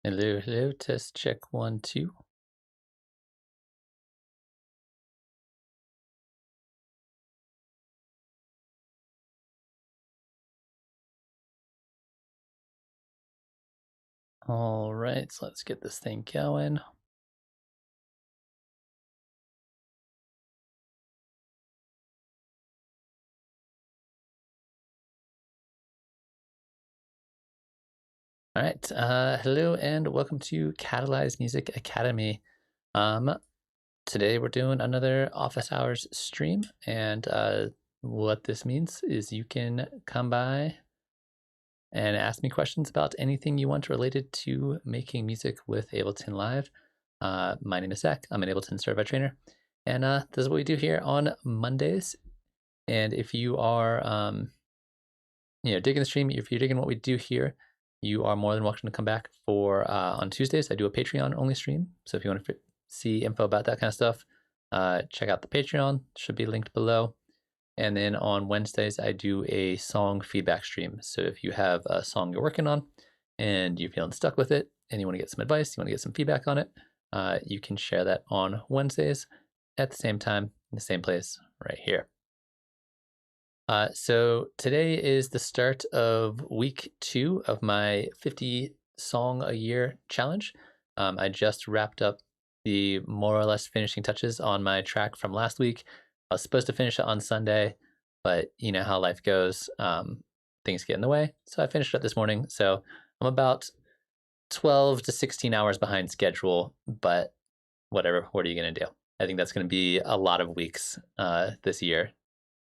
Hello, hello, test check 1, 2. All right, so let's get this thing going. All right, hello and welcome to Catalyze Music Academy. Today we're doing another office hours stream, and what this means is you can come by and ask me questions about anything you want related to making music with Ableton Live. My name is Zaak. I'm an Ableton Certified Trainer, and this is what we do here on Mondays. And if you are, digging the stream, if you're digging what we do here, you are more than welcome to come back for on Tuesdays. I do a Patreon only stream. So if you want to see info about that kind of stuff, check out the Patreon. Should be linked below. And then on Wednesdays, I do a song feedback stream. So if you have a song you're working on and you're feeling stuck with it and you want to get some advice, you want to get some feedback on it, you can share that on Wednesdays at the same time in the same place right here. So today is the start of week 2 of my 50 song a year challenge. I just wrapped up the more or less finishing touches on my track from last week. I was supposed to finish it on Sunday, but you know how life goes. Things get in the way. So I finished it up this morning. So I'm about 12 to 16 hours behind schedule, but whatever, what are you going to do? I think that's going to be a lot of weeks this year.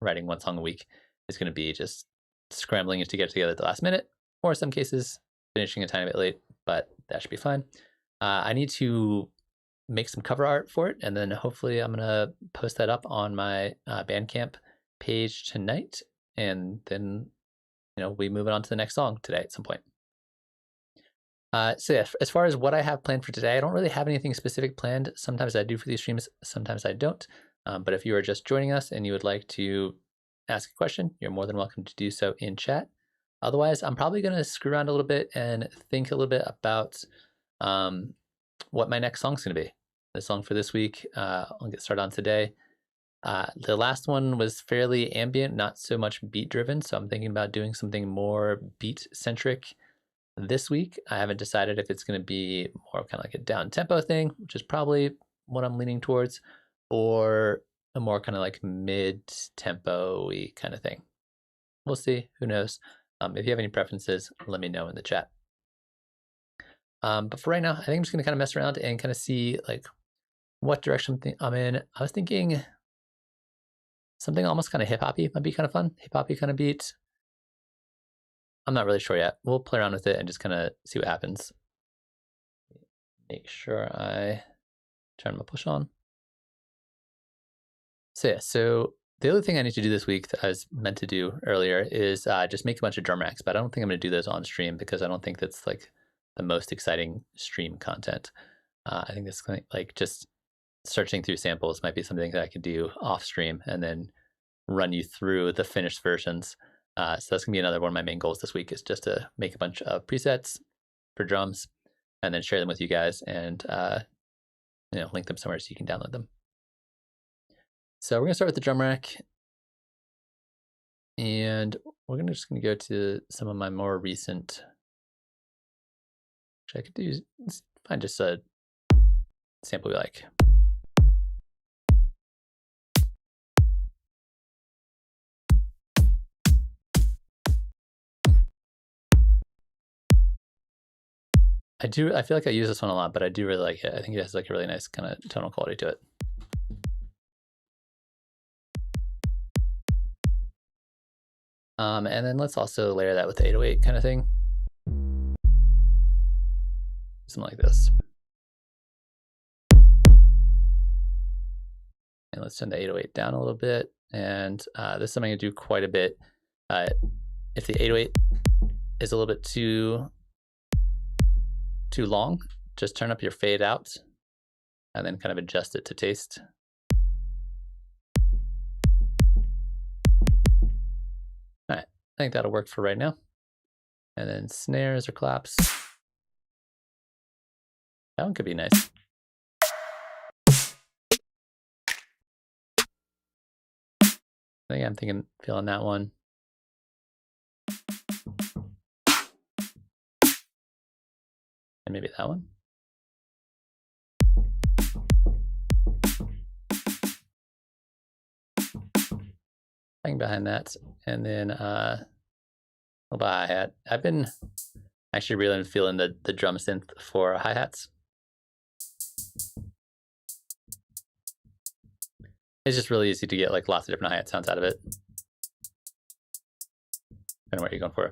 Writing one song a week is going to be just scrambling to get it together at the last minute, or in some cases, finishing a tiny bit late, but that should be fine. I need to make some cover art for it, and then hopefully I'm going to post that up on my Bandcamp page tonight, and then we move it on to the next song today at some point. So yeah, as far as what I have planned for today, I don't really have anything specific planned. Sometimes I do for these streams, sometimes I don't. But if you are just joining us and you would like to ask a question, you're more than welcome to do so in chat. Otherwise, I'm probably going to screw around a little bit and think a little bit about what my next song's going to be. The song for this week, I'll get started on today. The last one was fairly ambient, not so much beat driven. So I'm thinking about doing something more beat centric this week. I haven't decided if it's going to be more kind of like a down tempo thing, which is probably what I'm leaning towards, or a more kind of like mid-tempo-y kind of thing. We'll see. Who knows? If you have any preferences, let me know in the chat. But for right now, I think I'm just going to kind of mess around and kind of see like what direction I'm in. I was thinking something almost kind of hip-hoppy might be kind of fun. Hip-hoppy kind of beat. I'm not really sure yet. We'll play around with it and just kind of see what happens. Make sure I turn my push on. So yeah, so the other thing I need to do this week that I was meant to do earlier is just make a bunch of drum racks, but I don't think I'm going to do those on stream because I don't think that's like the most exciting stream content. I think this like just searching through samples might be something that I could do off stream and then run you through the finished versions. So that's gonna be another one of my main goals this week, is just to make a bunch of presets for drums and then share them with you guys and link them somewhere so you can download them. So we're gonna start with the drum rack, and we're just gonna go to some of my more recent, which I could do. Let's find just a sample we like. I feel like I use this one a lot, but I do really like it. I think it has like a really nice kind of tonal quality to it. And then let's also layer that with the 808 kind of thing. Something like this. And let's turn the 808 down a little bit. And this is something I do quite a bit. If the 808 is a little bit too long, just turn up your fade out and then kind of adjust it to taste. All right, I think that'll work for right now. And then snares or claps. That one could be nice. Yeah, I'm feeling that one. And maybe that one. Hang behind that. And then little hi-hat. I've been actually really feeling the drum synth for hi-hats. It's just really easy to get like lots of different hi-hat sounds out of it. And what are you going for?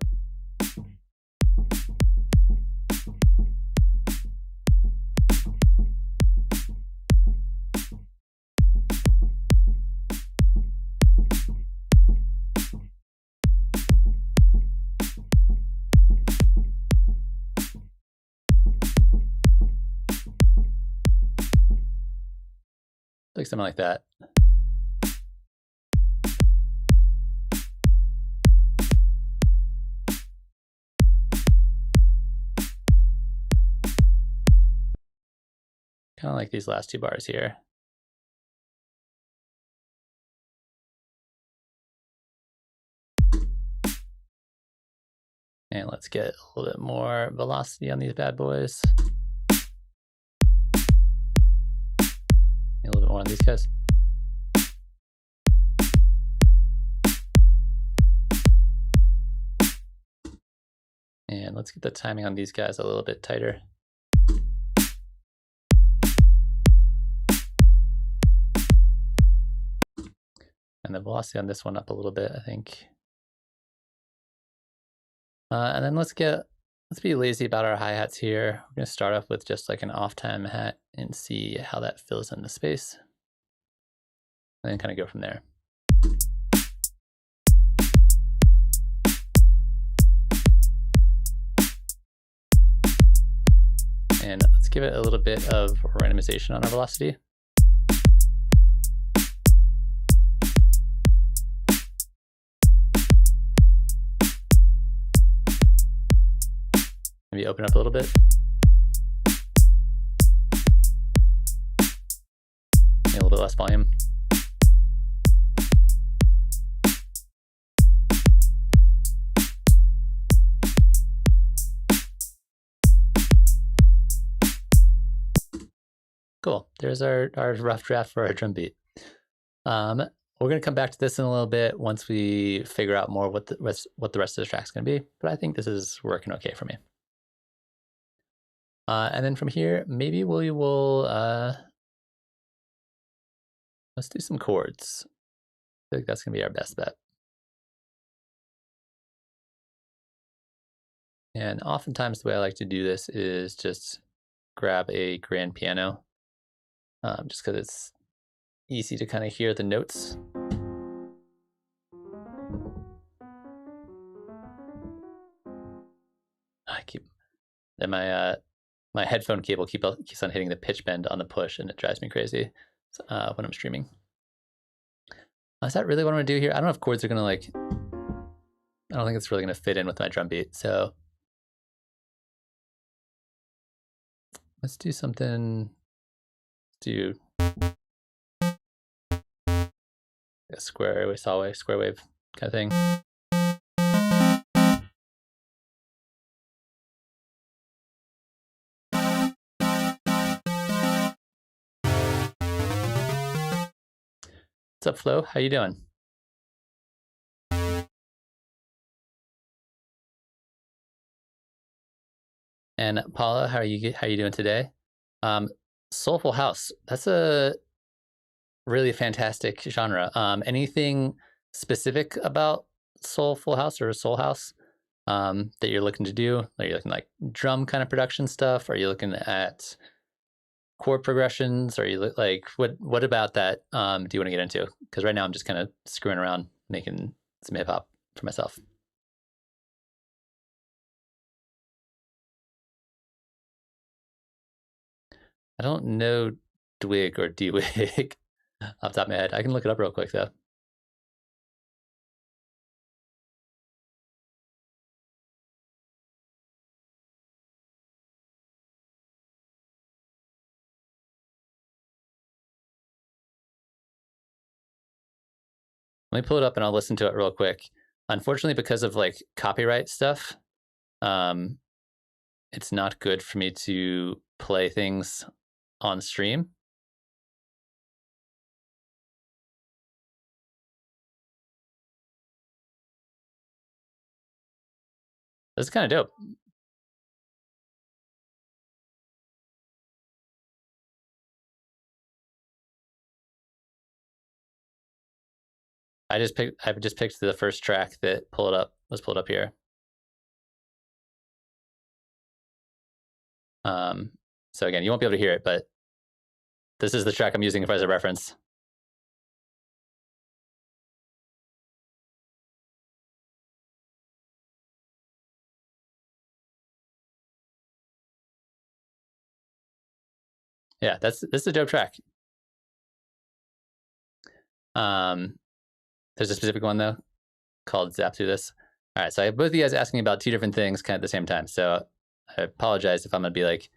Like something like that. Kind of like these last two bars here. And let's get a little bit more velocity on these bad boys. A little bit more on these guys. And let's get the timing on these guys a little bit tighter. And the velocity on this one up a little bit, I think. And then let's be lazy about our hi-hats here. We're gonna start off with just like an off time hat and see how that fills in the space. And then kind of go from there. And let's give it a little bit of randomization on our velocity. Maybe open up a little bit. Maybe a little bit less volume. Cool. There's our rough draft for our drum beat. We're going to come back to this in a little bit once we figure out more what the rest of the track's going to be, but I think this is working okay for me. And then from here, maybe we will, let's do some chords. I think that's going to be our best bet. And oftentimes the way I like to do this is just grab a grand piano, just because it's easy to kind of hear the notes. My headphone cable keeps on hitting the pitch bend on the push, and it drives me crazy when I'm streaming. Is that really what I'm gonna do here? I don't know if chords are gonna I don't think it's really gonna fit in with my drum beat. So let's do something. Let's do a square wave, saw wave, square wave kind of thing. What's up, Flo? How you doing? And Paula, how are you doing today? Soulful house. That's a really fantastic genre. Anything specific about soulful house or soul house that you're looking to do? Are you looking like drum kind of production stuff? Are you looking at chord progressions? Are you like what about that do you want to get into? Because right now I'm just kind of screwing around making some hip hop for myself. I don't know Dwig or Dwig off the top of my head. I can look it up real quick though. Let me pull it up and I'll listen to it real quick. Unfortunately, because of like copyright stuff, it's not good for me to play things on stream. This is kind of dope. I've just picked the first track that was pulled up here. So again, you won't be able to hear it, but this is the track I'm using as a reference. Yeah, this is a dope track. There's a specific one though called Zap Through This. All right, so I have both of you guys asking about two different things kind of at the same time. So I apologize if I'm gonna be like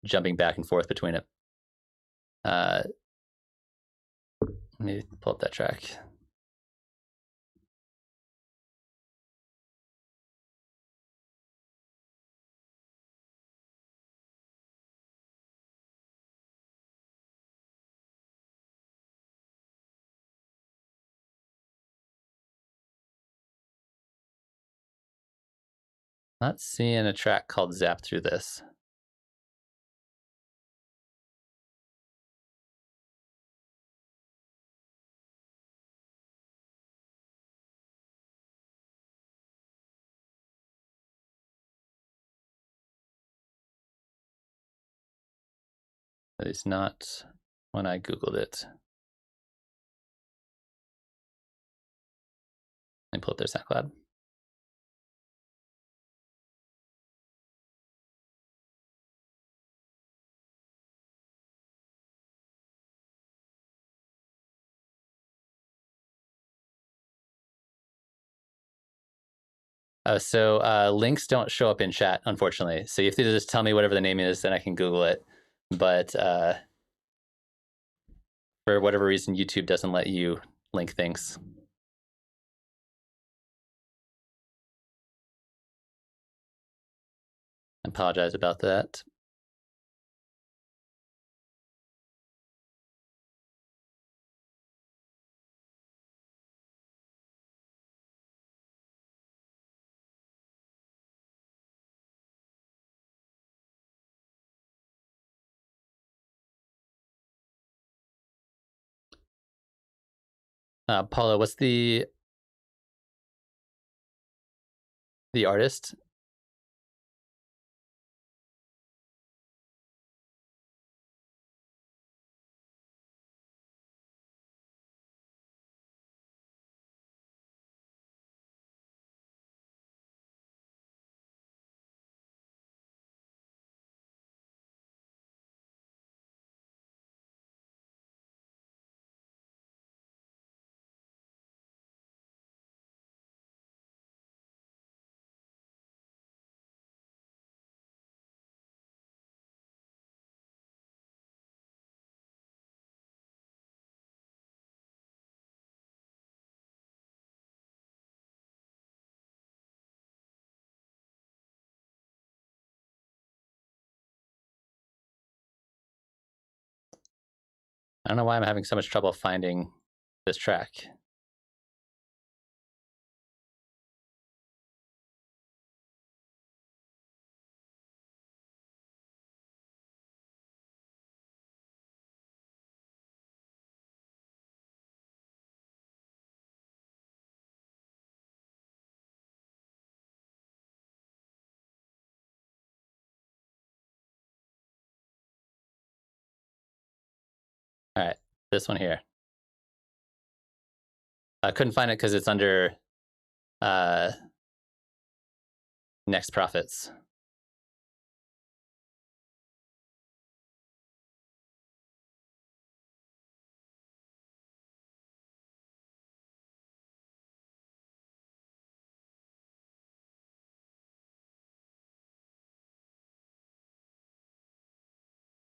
jumping back and forth between it. Let me pull up that track. Not seeing a track called Zap Through This. At least not when I Googled it. Let me pull up their SoundCloud. So links don't show up in chat, unfortunately. So you have to just tell me whatever the name is, then I can Google it. But for whatever reason, YouTube doesn't let you link things. I apologize about that. Paula, what's the artist? I don't know why I'm having so much trouble finding this track. All right, this one here. I couldn't find it because it's under Next Profits.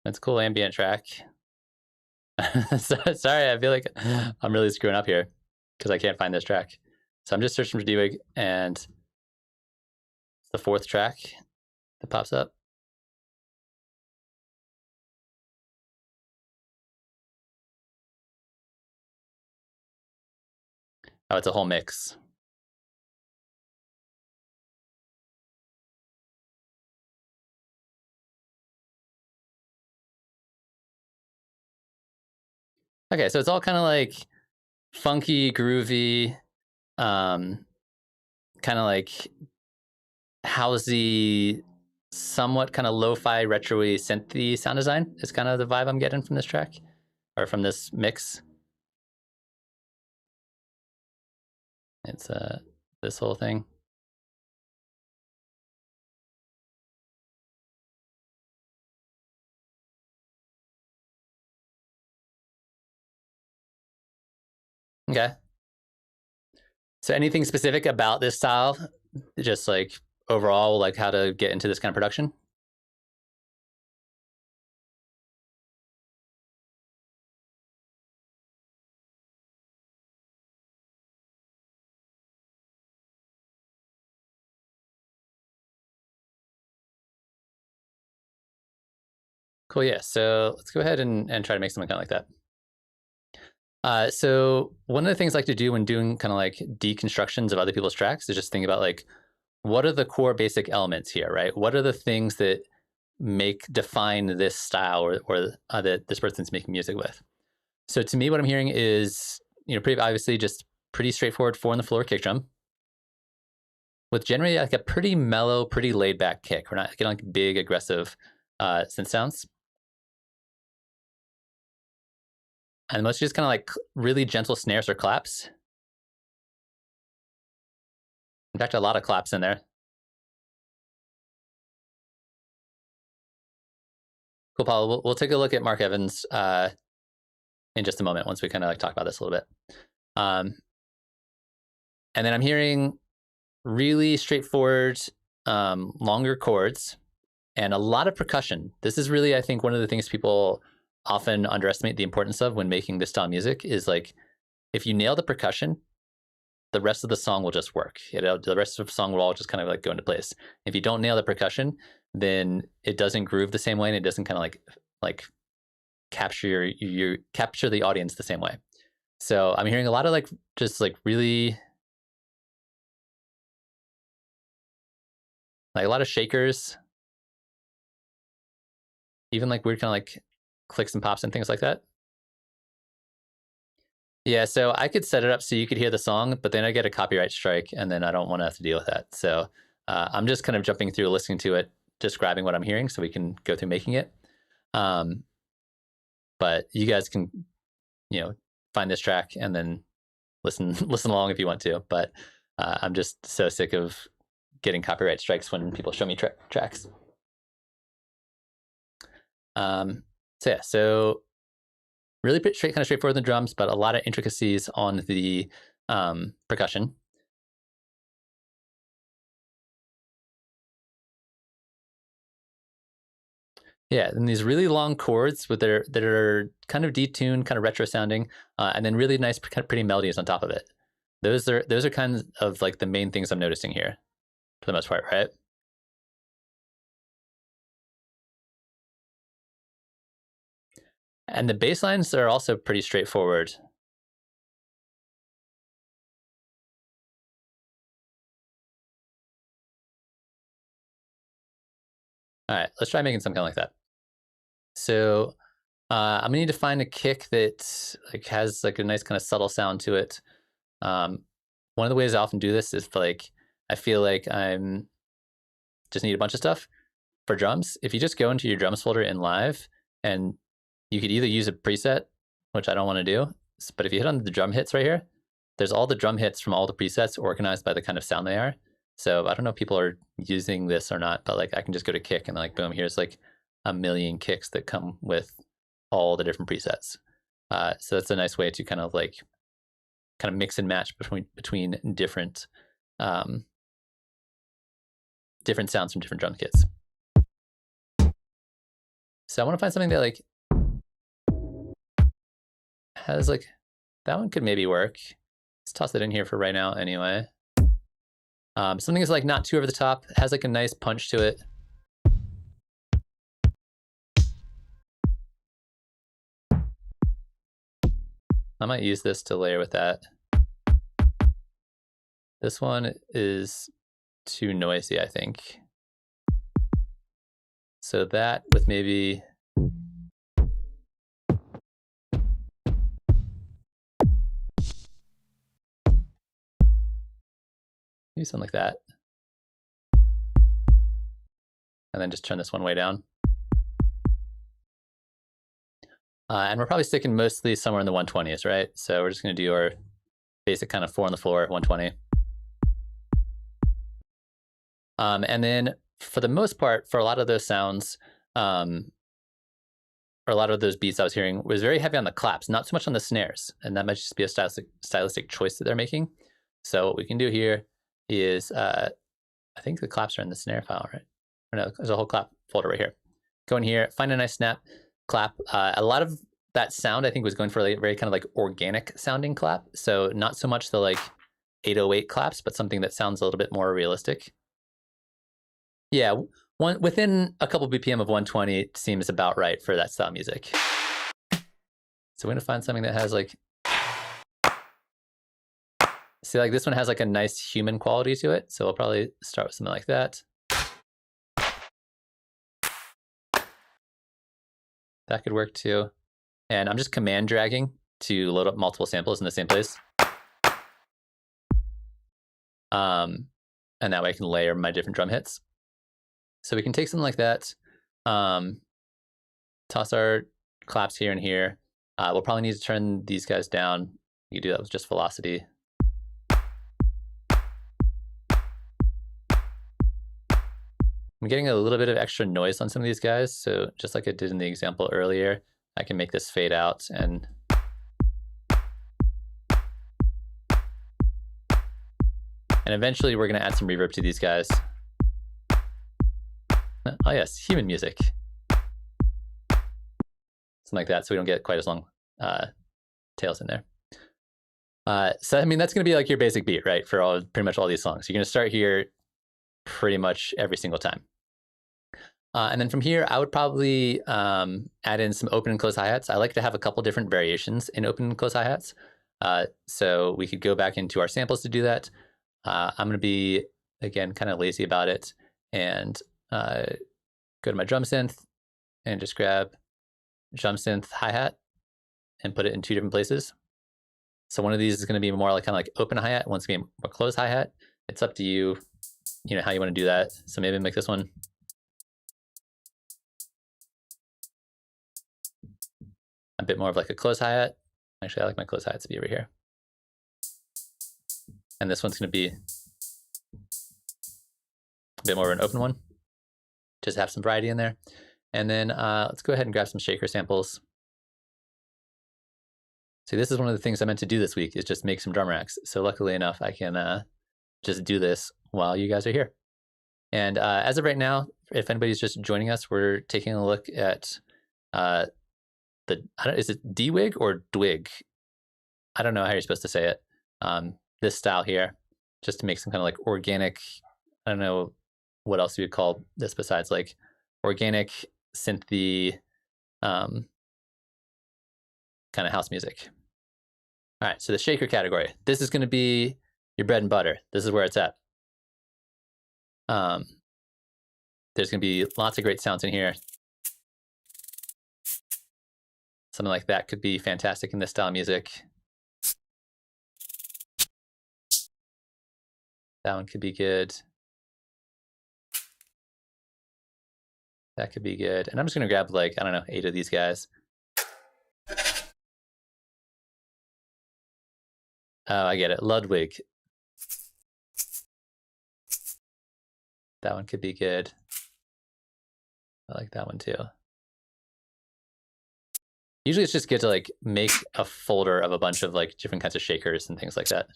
It's a cool ambient track. Sorry, I feel like I'm really screwing up here. because I can't find this track. So I'm just searching for debug, and it's the 4th track that pops up. Oh, it's a whole mix. Okay, so it's all kind of like funky, groovy, kind of like housey, somewhat kind of lo-fi, retro-y, synthy sound design is kind of the vibe I'm getting from this track, or from this mix. It's this whole thing. Okay. So anything specific about this style, just like overall, like how to get into this kind of production? Cool, yeah. So let's go ahead and try to make something kind of like that. So one of the things I like to do when doing kind of like deconstructions of other people's tracks is just think about like, what are the core basic elements here, right? What are the things that define this style or that this person's making music with? So to me, what I'm hearing is, pretty obviously just pretty straightforward 4 on the floor kick drum with generally like a pretty mellow, pretty laid back kick. We're not getting like big, aggressive synth sounds. And mostly just kind of like really gentle snares or claps. In fact, a lot of claps in there. Cool, Paul. We'll take a look at Mark Evans in just a moment once we kind of like talk about this a little bit. And then I'm hearing really straightforward, longer chords and a lot of percussion. This is really, I think, one of the things people often underestimate the importance of when making this style music is like, if you nail the percussion, the rest of the song will just work. The rest of the song will all just kind of like go into place. If you don't nail the percussion, then it doesn't groove the same way, and it doesn't kind of like capture capture the audience the same way. So I'm hearing a lot of like just like really like a lot of shakers, even like weird kind of like clicks and pops and things like that. Yeah, so I could set it up so you could hear the song, but then I get a copyright strike, and then I don't want to have to deal with that. So I'm just kind of jumping through, listening to it, describing what I'm hearing, so we can go through making it. But you guys can, find this track and then listen along if you want to. But I'm just so sick of getting copyright strikes when people show me tracks. So really kind of straightforward in the drums, but a lot of intricacies on the percussion. Yeah, and these really long chords that are kind of detuned, kind of retro sounding, and then really nice, kind of pretty melodies on top of it. Those are kinds of like the main things I'm noticing here, for the most part, right? And the bass lines are also pretty straightforward. All right, let's try making something like that. So I'm gonna need to find a kick that like has like a nice kind of subtle sound to it. One of the ways I often do this is like I feel like I'm just need a bunch of stuff for drums. If you just go into your drums folder in Live, and you could either use a preset, which I don't want to do, but if you hit on the drum hits right here, there's all the drum hits from all the presets organized by the kind of sound they are. So I don't know if people are using this or not, but like I can just go to kick and like boom, here's like a million kicks that come with all the different presets. So that's a nice way to kind of mix and match between different different sounds from different drum kits. So I want to find something that like has like, that one could maybe work. Let's toss it in here for right now anyway. Something is like not too over the top, has like a nice punch to it. I might use this to layer with that. This one is too noisy, I think. So that with maybe something like that. And then just turn this one way down. And we're probably sticking mostly somewhere in the 120s, right? So we're just going to do our basic kind of 4 on the floor, 120. And then for the most part, for a lot of those sounds, or a lot of those beats I was hearing, was very heavy on the claps, not so much on the snares. And that might just be a stylistic choice that they're making. So what we can do here is, I think the claps are in the snare file, right? Or no, there's a whole clap folder right here. Go in here, find a nice snap clap. A lot of that sound I think was going for a very kind of like organic sounding clap. So not so much the like 808 claps, but something that sounds a little bit more realistic. Yeah, within a couple BPM of 120 seems about right for that style music. So we're gonna find something that has like, see, like this one has like a nice human quality to it. So we'll probably start with something like that. That could work too. And I'm just command dragging to load up multiple samples in the same place. And that way I can layer my different drum hits. So we can take something like that, toss our claps here and here. We'll probably need to turn these guys down. You can do that with just velocity. I'm getting a little bit of extra noise on some of these guys, so just like I did in the example earlier, I can make this fade out and eventually we're gonna add some reverb to these guys. Oh yes, human music. Something like that, so we don't get quite as long tails in there. So I mean, that's gonna be like your basic beat, right, for pretty much all these songs. You're gonna start here pretty much every single time. And then from here, I would probably add in some open and close hi-hats. I like to have a couple different variations in open and close hi-hats. So we could go back into our samples to do that. I'm going to be, again, kind of lazy about it and go to my drum synth and just grab drum synth hi-hat and put it in 2 different places. So one of these is going to be more like kind of like open hi-hat, one's going to be more closed hi-hat. It's up to you, how you want to do that. So maybe make this one a bit more of like a close hi-hat. Actually, I like my close hi-hats to be over here. And this one's going to be a bit more of an open one. Just have some variety in there. And then let's go ahead and grab some shaker samples. See, this is one of the things I meant to do this week, is just make some drum racks. So luckily enough, I can just do this while you guys are here. And as of right now, if anybody's just joining us, we're taking a look at is it D-Wig or Dwig? I don't know how you're supposed to say it. This style here, just to make some kind of like organic, I don't know what else you would call this besides like organic synthy kind of house music. All right, so the shaker category. This is going to be your bread and butter. This is where it's at. There's going to be lots of great sounds in here. Something like that could be fantastic in this style of music. That one could be good. That could be good. And I'm just going to grab like, I don't know, 8 of these guys. Oh, I get it. Ludwig. That one could be good. I like that one too. Usually it's just good to like make a folder of a bunch of like different kinds of shakers and things like that.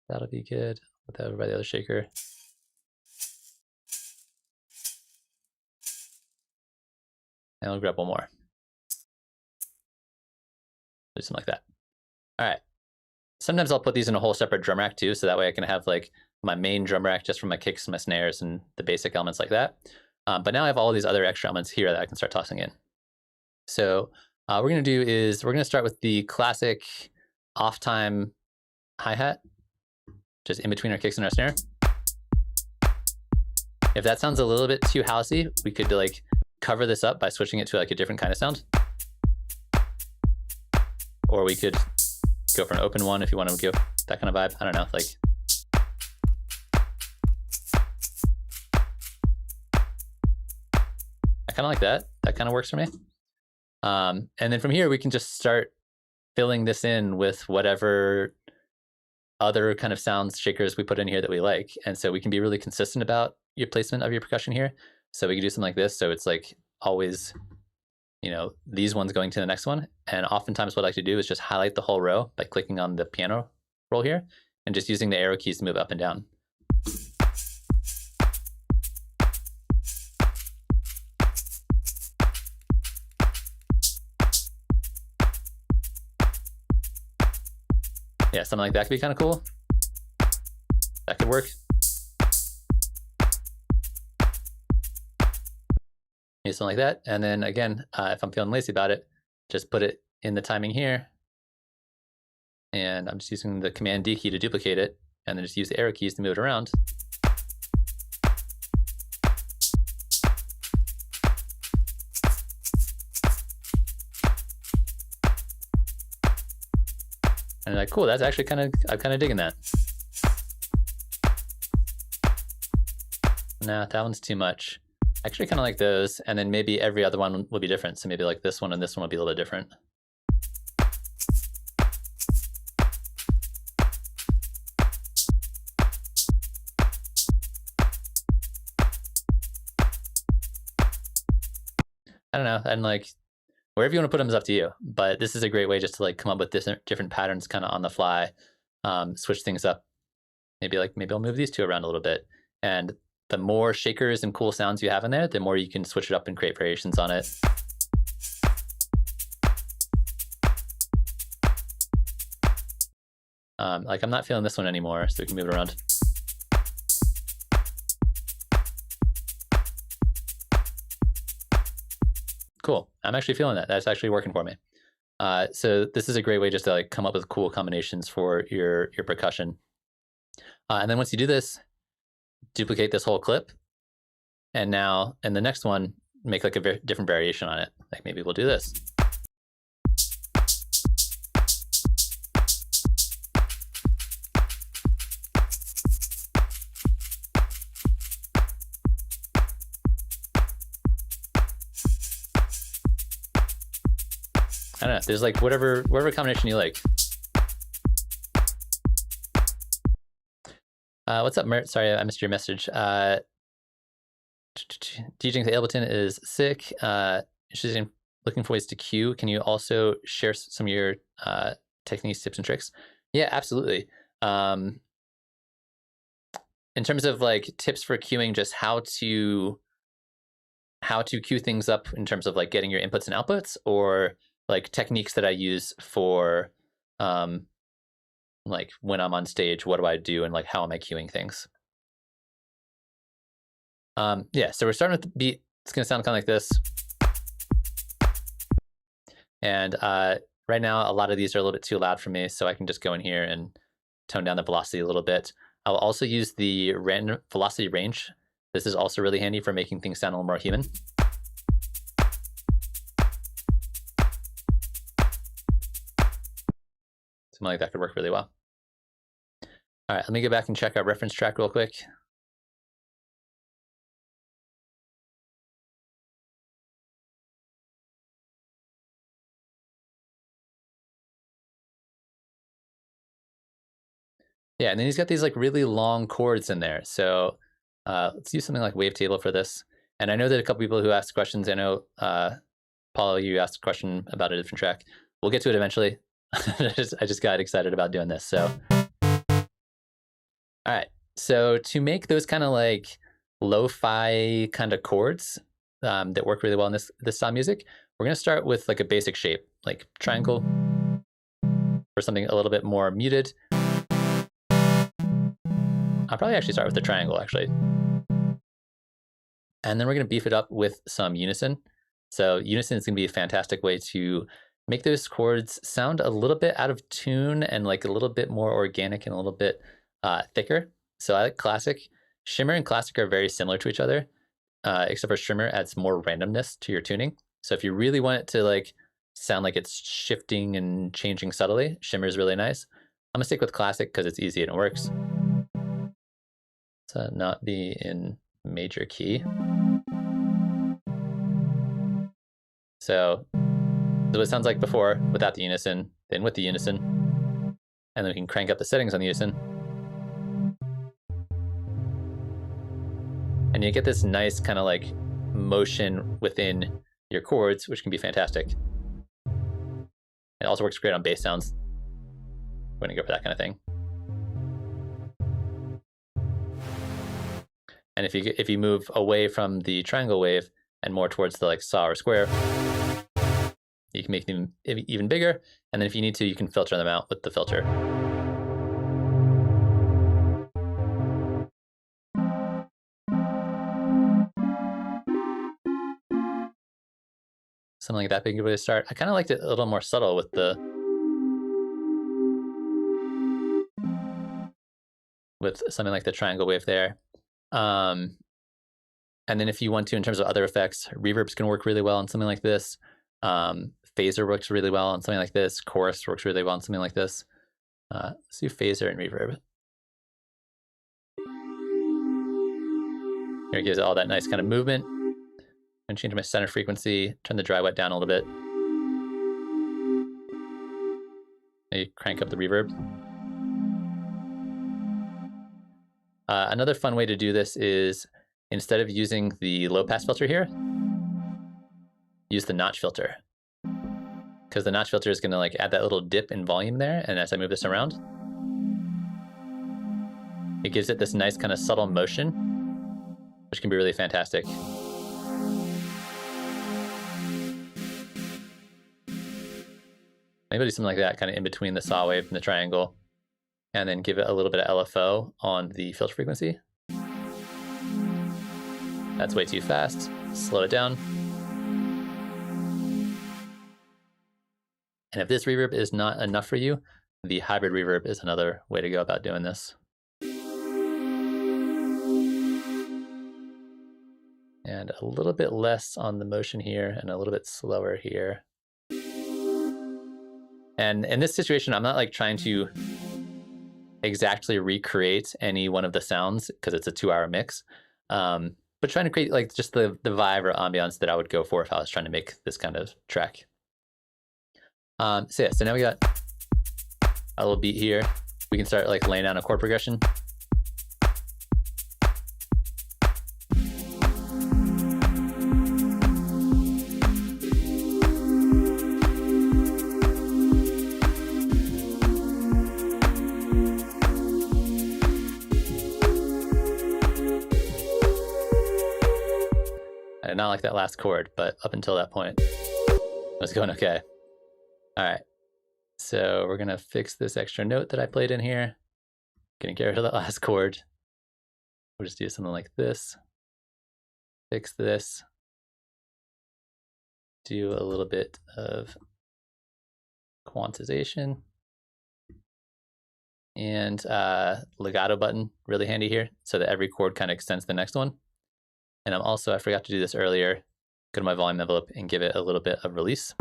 That'll be good. Put that over by the other shaker. And we'll grab one more. Do something like that. All right. Sometimes I'll put these in a whole separate drum rack too, so that way I can have like my main drum rack just for my kicks, my snares, and the basic elements like that. But now I have all these other extra elements here that I can start tossing in. So what we're going to do is we're going to start with the classic off time hi-hat, just in between our kicks and our snare. If that sounds a little bit too housey, we could like cover this up by switching it to like a different kind of sound. Or we could go for an open one if you want to go that kind of vibe. I don't know, like. I kind of like that. That kind of works for me. And then from here, we can just start filling this in with whatever other kind of sounds shakers we put in here that we like. And so we can be really consistent about your placement of your percussion here. So we can do something like this. So it's like always, you know, these ones going to the next one. And oftentimes what I like to do is just highlight the whole row by clicking on the piano roll here and just using the arrow keys to move up and down. Yeah, something like that could be kind of cool. That could work. Maybe something like that. And then again, if I'm feeling lazy about it, just put it in the timing here. And I'm just using the Command D key to duplicate it, and then just use the arrow keys to move it around. And like, cool, that's actually I'm kind of digging that. Nah, that one's too much. I actually kind of like those, and then maybe every other one will be different. So maybe like this one and this one will be a little bit different. I don't know, and like wherever you want to put them is up to you. But this is a great way just to like come up with different patterns kind of on the fly, switch things up. Maybe I'll move these two around a little bit. And the more shakers and cool sounds you have in there, the more you can switch it up and create variations on it. Like I'm not feeling this one anymore, so we can move it around. Cool, I'm actually feeling that. That's actually working for me. So this is a great way just to like come up with cool combinations for your percussion. And then once you do this, duplicate this whole clip. And now in the next one, make like a different variation on it. Like maybe we'll do this. I don't know, there's like whatever combination you like. What's up, Mert? Sorry, I missed your message. DJing to Ableton is sick. She's looking for ways to cue. Can you also share some of your techniques, tips, and tricks? Yeah, absolutely. In terms of like tips for cueing, just how to cue things up in terms of like getting your inputs and outputs, or like techniques that I use for like when I'm on stage, what do I do, and like how am I cueing things? Yeah, so we're starting with the beat. It's gonna sound kind of like this. And right now, a lot of these are a little bit too loud for me, so I can just go in here and tone down the velocity a little bit. I'll also use the random velocity range. This is also really handy for making things sound a little more human. Something like that could work really well. All right, let me go back and check our reference track real quick. Yeah, and then he's got these like really long chords in there. So let's use something like wavetable for this. And I know that a couple people who asked questions. I know, Paulo, you asked a question about a different track. We'll get to it eventually. I just got excited about doing this. So, all right. So to make those kind of like lo-fi kind of chords that work really well in this style music, we're going to start with like a basic shape, like triangle, For something a little bit more muted, I'll probably actually start with the triangle, actually. And then we're going to beef it up with some unison. So unison is going to be a fantastic way to make those chords sound a little bit out of tune and like a little bit more organic and a little bit thicker. So I like classic. Shimmer and classic are very similar to each other, except for shimmer adds more randomness to your tuning. So if you really want it to like sound like it's shifting and changing subtly, shimmer is really nice. I'm gonna stick with classic because it's easy and it works. So not be in major key. So what it sounds like before without the unison, then with the unison, and then we can crank up the settings on the unison. And you get this nice kind of like motion within your chords, which can be fantastic. It also works great on bass sounds. We're gonna go for that kind of thing. And if you move away from the triangle wave and more towards the like saw or square, you can make them even bigger. And then if you need to, you can filter them out with the filter. Something like that being a good way to start. I kind of liked it a little more subtle with something like the triangle wave there. And then if you want to, in terms of other effects, reverb's can work really well on something like this. Phaser works really well on something like this. Chorus works really well on something like this. Let's do phaser and reverb. Here it gives it all that nice kind of movement. I'm gonna change my center frequency, turn the dry wet down a little bit. Maybe crank up the reverb. Another fun way to do this is, instead of using the low pass filter here, use the notch filter. Because the notch filter is gonna like add that little dip in volume there, and as I move this around, it gives it this nice kind of subtle motion, which can be really fantastic. Maybe do something like that, kind of in between the saw wave and the triangle, and then give it a little bit of LFO on the filter frequency. That's way too fast. Slow it down. And if this reverb is not enough for you, the hybrid reverb is another way to go about doing this. And a little bit less on the motion here and a little bit slower here. And in this situation, I'm not like trying to exactly recreate any one of the sounds because it's a 2-hour mix, but trying to create like just the vibe or ambiance that I would go for if I was trying to make this kind of track. So now we got a little beat here. We can start like laying down a chord progression. I did not like that last chord, but up until that point, it was going okay. All right, so we're gonna fix this extra note that I played in here. Gonna get rid of that last chord. We'll just do something like this. Fix this. Do a little bit of quantization. And legato button, really handy here, so that every chord kind of extends the next one. And I'm also, I forgot to do this earlier, go to my volume envelope and give it a little bit of release.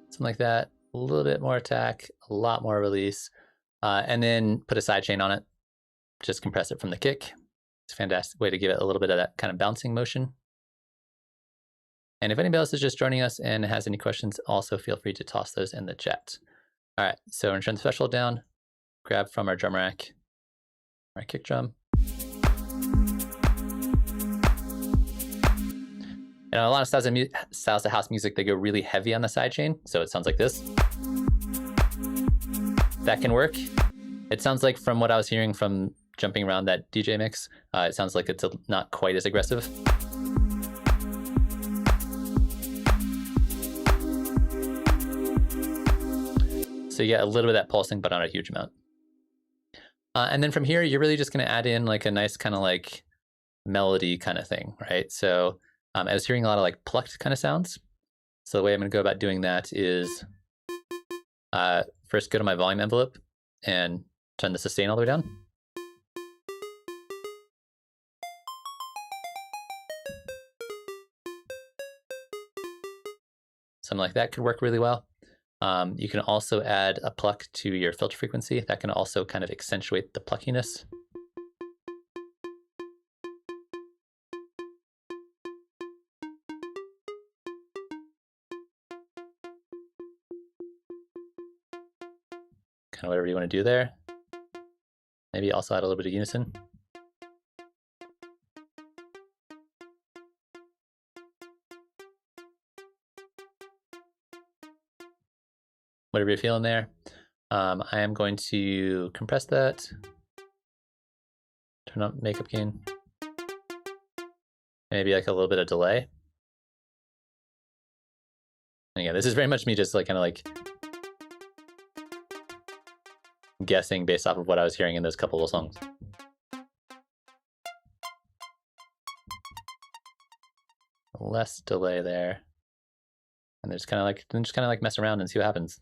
Something like that, a little bit more attack, a lot more release. And then put a sidechain on it. Just compress it from the kick. It's a fantastic way to give it a little bit of that kind of bouncing motion. And if anybody else is just joining us and has any questions, also feel free to toss those in the chat. All right, so we're gonna turn the threshold down, grab from our drum rack, our kick drum. And a lot of styles of house music, they go really heavy on the sidechain, so it sounds like this. That can work. It sounds like, from what I was hearing from jumping around that DJ mix, it sounds like it's not quite as aggressive. So you get a little bit of that pulsing, but not a huge amount. And then from here, you're really just going to add in like a nice kind of like melody kind of thing, right? So I was hearing a lot of like plucked kind of sounds. So the way I'm going to go about doing that is first go to my volume envelope and turn the sustain all the way down. Something like that could work really well. You can also add a pluck to your filter frequency. That can also kind of accentuate the pluckiness. Kind of whatever you want to do there. Maybe also add a little bit of unison. Whatever you're feeling there. I am going to compress that. Turn up makeup gain. Maybe like a little bit of delay. And again, this is very much me just like kind of like guessing based off of what I was hearing in those couple of songs. Less delay there. And just kind of like mess around and see what happens.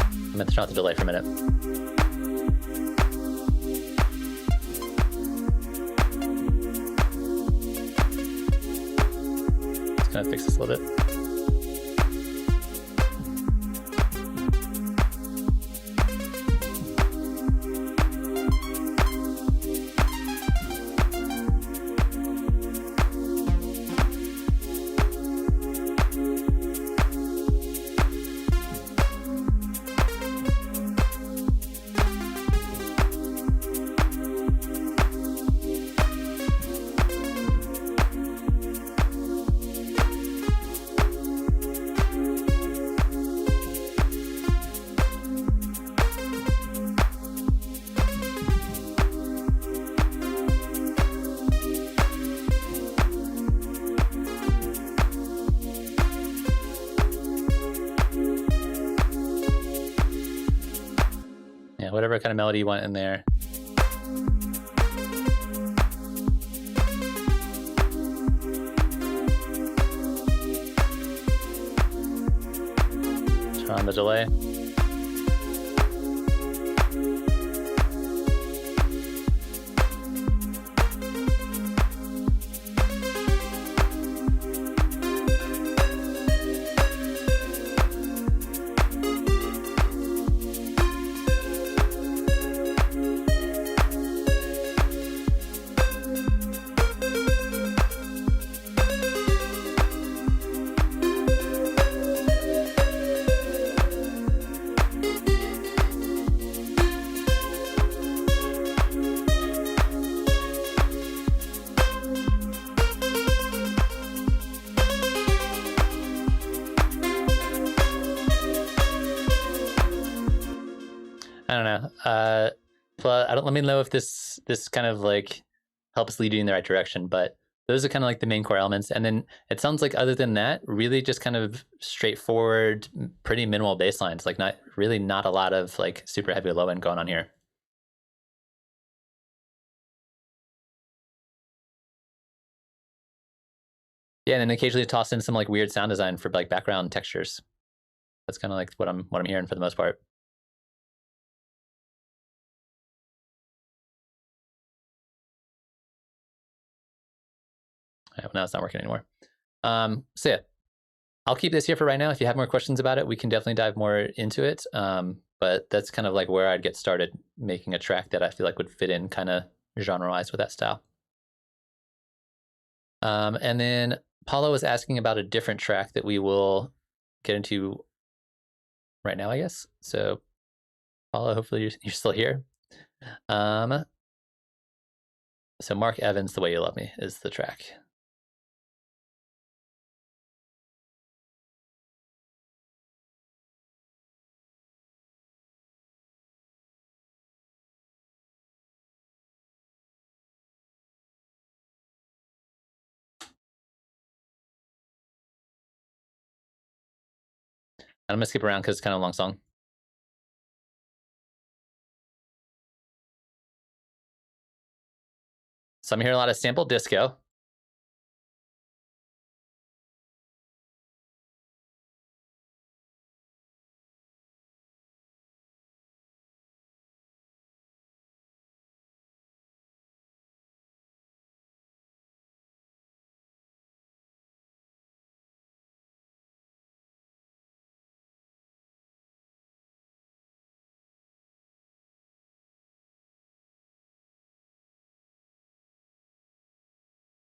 I'm going to turn off the delay for a minute. Just kind of fix this a little bit. Yeah, whatever kind of melody you want in there. Turn on the delay. I don't know. But let me know if this kind of like helps lead you in the right direction. But those are kind of like the main core elements. And then it sounds like other than that, really just kind of straightforward, pretty minimal bass lines. Like not a lot of like super heavy low end going on here. Yeah, and then occasionally toss in some like weird sound design for like background textures. That's kind of like what I'm hearing for the most part. Well, now it's not working anymore. So yeah, I'll keep this here for right now. If you have more questions about it, we can definitely dive more into it. But that's kind of like where I'd get started making a track that I feel like would fit in kind of genre-wise with that style. And then Paulo was asking about a different track that we will get into right now, I guess. So Paulo, hopefully you're still here. So Mark Evans, The Way You Love Me is the track. I'm gonna skip around because it's kind of a long song. So I'm hearing a lot of sample disco.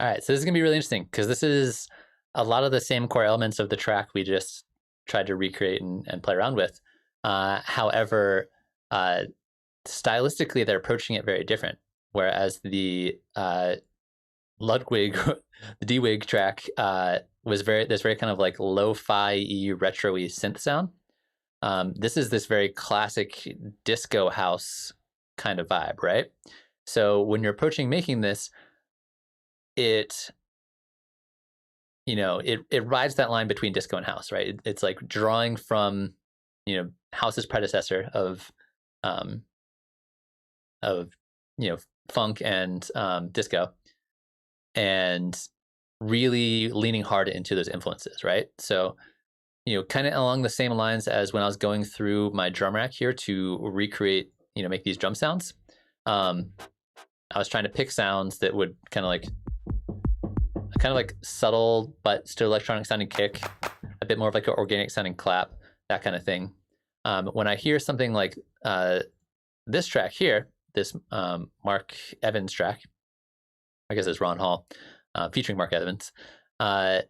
All right, so this is gonna be really interesting because this is a lot of the same core elements of the track we just tried to recreate and play around with. However, stylistically, they're approaching it very different. Whereas the Ludwig, the D-Wig track was there's very kind of like lo-fi retro-y synth sound. This is this very classic disco house kind of vibe, right? So when you're approaching making this, it rides that line between disco and house, right? It's like drawing from house's predecessor of funk and disco, and really leaning hard into those influences, right? So kind of along the same lines as when I was going through my drum rack here to recreate, make these drum sounds. I was trying to pick sounds that would kind of like subtle but still electronic sounding kick, a bit more of like an organic sounding clap, that kind of thing. When I hear something like this track here, this Mark Evans track, I guess it's Ron Hall, featuring Mark Evans, it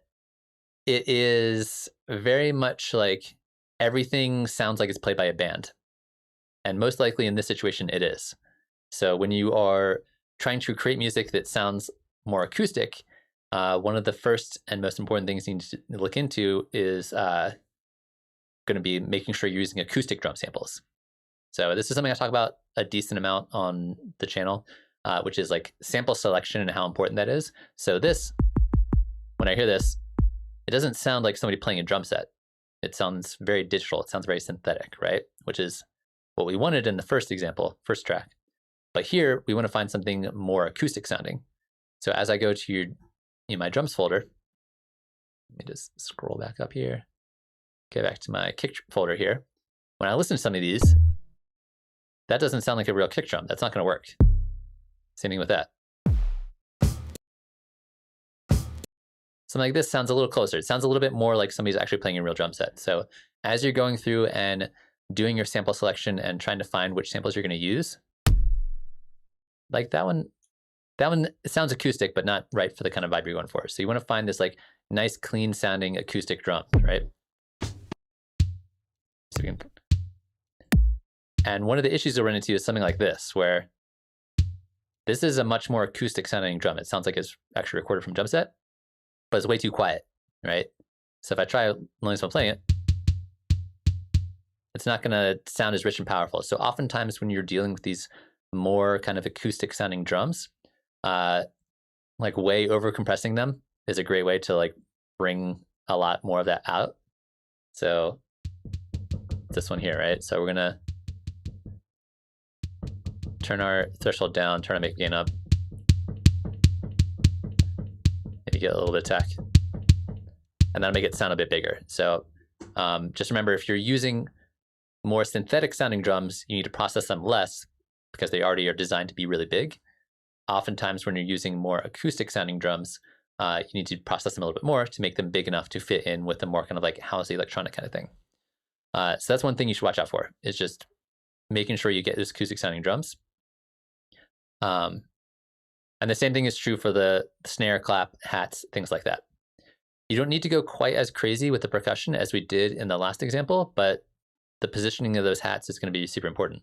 is very much like everything sounds like it's played by a band. And most likely in this situation, it is. So when you are trying to create music that sounds more acoustic, one of the first and most important things you need to look into is going to be making sure you're using acoustic drum samples. So this is something I talk about a decent amount on the channel, which is like sample selection and how important that is. So this, when I hear this, it doesn't sound like somebody playing a drum set. It sounds very digital. It sounds very synthetic, right? Which is what we wanted in the first example, first track. But here we want to find something more acoustic sounding. So as I go to my drums folder, let me just scroll back up here, get back to my kick folder here. When I listen to some of these, that doesn't sound like a real kick drum. That's not going to work. Same thing with that. Something like this sounds a little closer. It sounds a little bit more like somebody's actually playing a real drum set. So as you're going through and doing your sample selection and trying to find which samples you're going to use, like that one it sounds acoustic, but not right for the kind of vibe you're going for. So you want to find this like nice, clean sounding acoustic drum, right? And one of the issues you'll run into is something like this, where this is a much more acoustic sounding drum. It sounds like it's actually recorded from drum set, but it's way too quiet, right? So if I try learning someone playing it, it's not going to sound as rich and powerful. So oftentimes when you're dealing with these more kind of acoustic sounding drums, like way over compressing them is a great way to like bring a lot more of that out. So this one here, right? So we're going to turn our threshold down, turn our make gain up. Maybe get a little bit of tech. And that'll make it sound a bit bigger. So just remember, if you're using more synthetic sounding drums, you need to process them less because they already are designed to be really big. Oftentimes when you're using more acoustic sounding drums, you need to process them a little bit more to make them big enough to fit in with the more kind of like housey electronic kind of thing. So that's one thing you should watch out for, is just making sure you get those acoustic sounding drums. And the same thing is true for the snare, clap, hats, things like that. You don't need to go quite as crazy with the percussion as we did in the last example, but the positioning of those hats is going to be super important.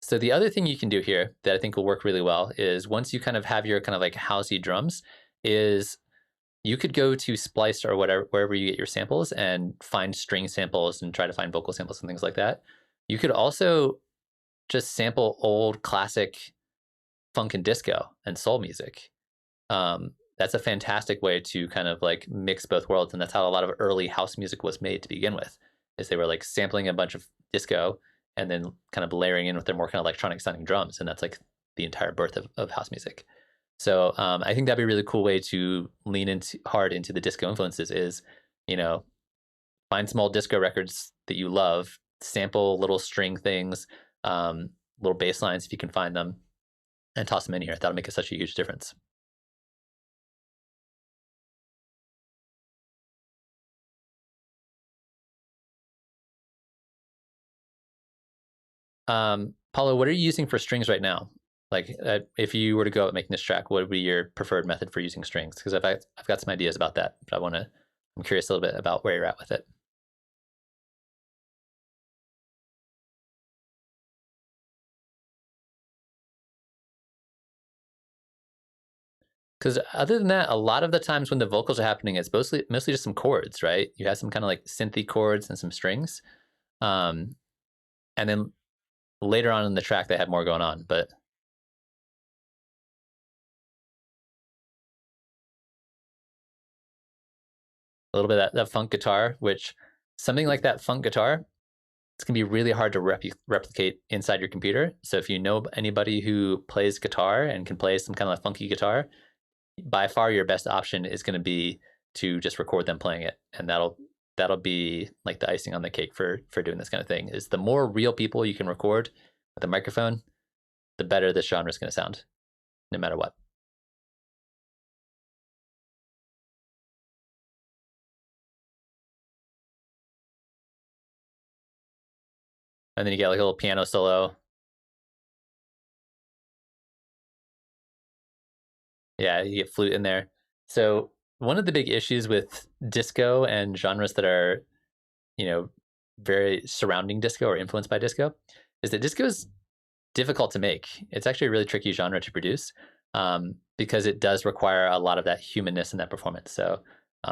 So the other thing you can do here that I think will work really well is once you kind of have your kind of like housey drums, is you could go to Splice or whatever, wherever you get your samples, and find string samples and try to find vocal samples and things like that. You could also just sample old classic funk and disco and soul music. That's a fantastic way to kind of like mix both worlds, and that's how a lot of early house music was made to begin with. Is they were like sampling a bunch of disco and then kind of layering in with their more kind of electronic sounding drums, and that's like the entire birth of house music. So I think that'd be a really cool way to lean into hard into the disco influences. Is, you know, find some old disco records that you love, sample little string things, little bass lines if you can find them, and toss them in here. That'll make such a huge difference. Paulo, what are you using for strings right now? Like, if you were to go out making this track, what would be your preferred method for using strings? Because I've got some ideas about that, but I'm curious a little bit about where you're at with it. Because other than that, a lot of the times when the vocals are happening, it's mostly just some chords, right? You have some kind of like synthy chords and some strings. And then later on in the track, they have more going on, but a little bit of that funk guitar, which something like that funk guitar, it's gonna be really hard to replicate inside your computer. So if you know anybody who plays guitar and can play some kind of funky guitar, by far your best option is gonna be to just record them playing it, and that'll be like the icing on the cake for doing this kind of thing. Is the more real people you can record with a microphone, the better this genre is gonna sound, no matter what. And then you get like a little piano solo. Yeah, you get flute in there. So one of the big issues with disco and genres that are, you know, very surrounding disco or influenced by disco is that disco is difficult to make. It's actually a really tricky genre to produce, because it does require a lot of that humanness in that performance. So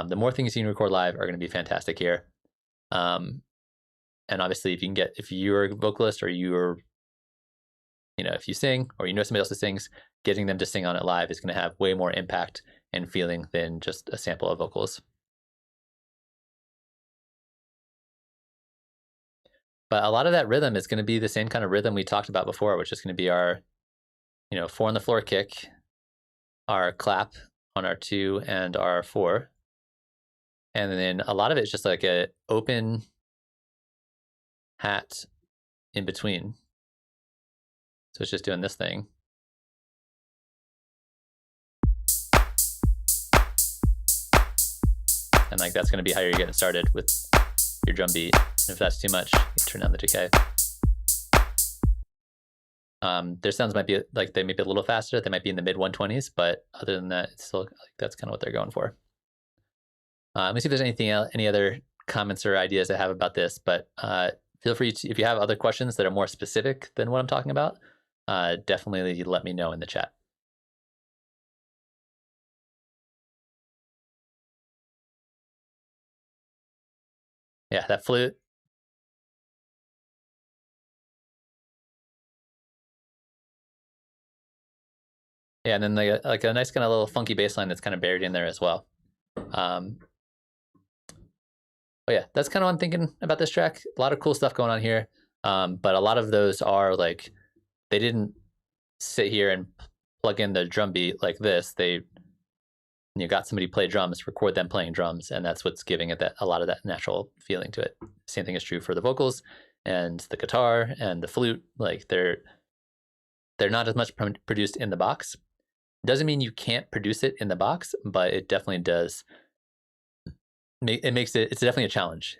the more things you can record live are going to be fantastic here. And obviously, if you're a vocalist or if you sing or you know somebody else who sings, getting them to sing on it live is going to have way more impact and feeling than just a sample of vocals. But a lot of that rhythm is going to be the same kind of rhythm we talked about before, which is going to be our, 4 on the floor kick, our clap on our 2 and our 4. And then a lot of it is just like a open hat in between. So it's just doing this thing. And like that's going to be how you're getting started with your drum beat. And if that's too much, you turn down the decay. Their sounds might be like they may be a little faster. They might be in the mid 120s, but other than that, it's still like that's kind of what they're going for. Let me see if there's any other comments or ideas I have about this. But feel free to, if you have other questions that are more specific than what I'm talking about, definitely let me know in the chat. Yeah, that flute. Yeah, and then like a nice kind of little funky bass line that's kind of buried in there as well. But yeah, that's kind of what I'm thinking about this track. A lot of cool stuff going on here. But a lot of those are like, they didn't sit here and plug in the drum beat like this. They got somebody play drums, record them playing drums, and that's what's giving it a lot of that natural feeling to it. Same thing is true for the vocals and the guitar and the flute. Like they're not as much produced in the box. Doesn't mean you can't produce it in the box, but it definitely does. It's definitely a challenge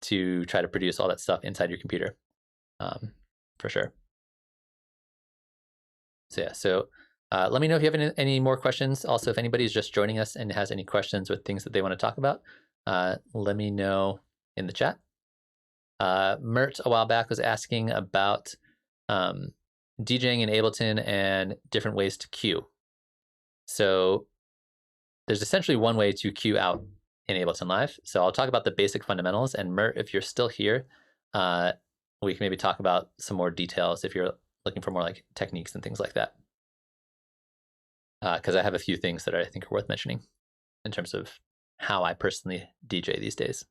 to try to produce all that stuff inside your computer, for sure. So yeah, let me know if you have any more questions. Also, if anybody's just joining us and has any questions or things that they want to talk about, let me know in the chat. Mert a while back was asking about DJing in Ableton and different ways to cue. So there's essentially one way to cue out in Ableton Live. So I'll talk about the basic fundamentals, and Mert, if you're still here, we can maybe talk about some more details if you're looking for more like techniques and things like that. Because I have a few things that I think are worth mentioning in terms of how I personally DJ these days.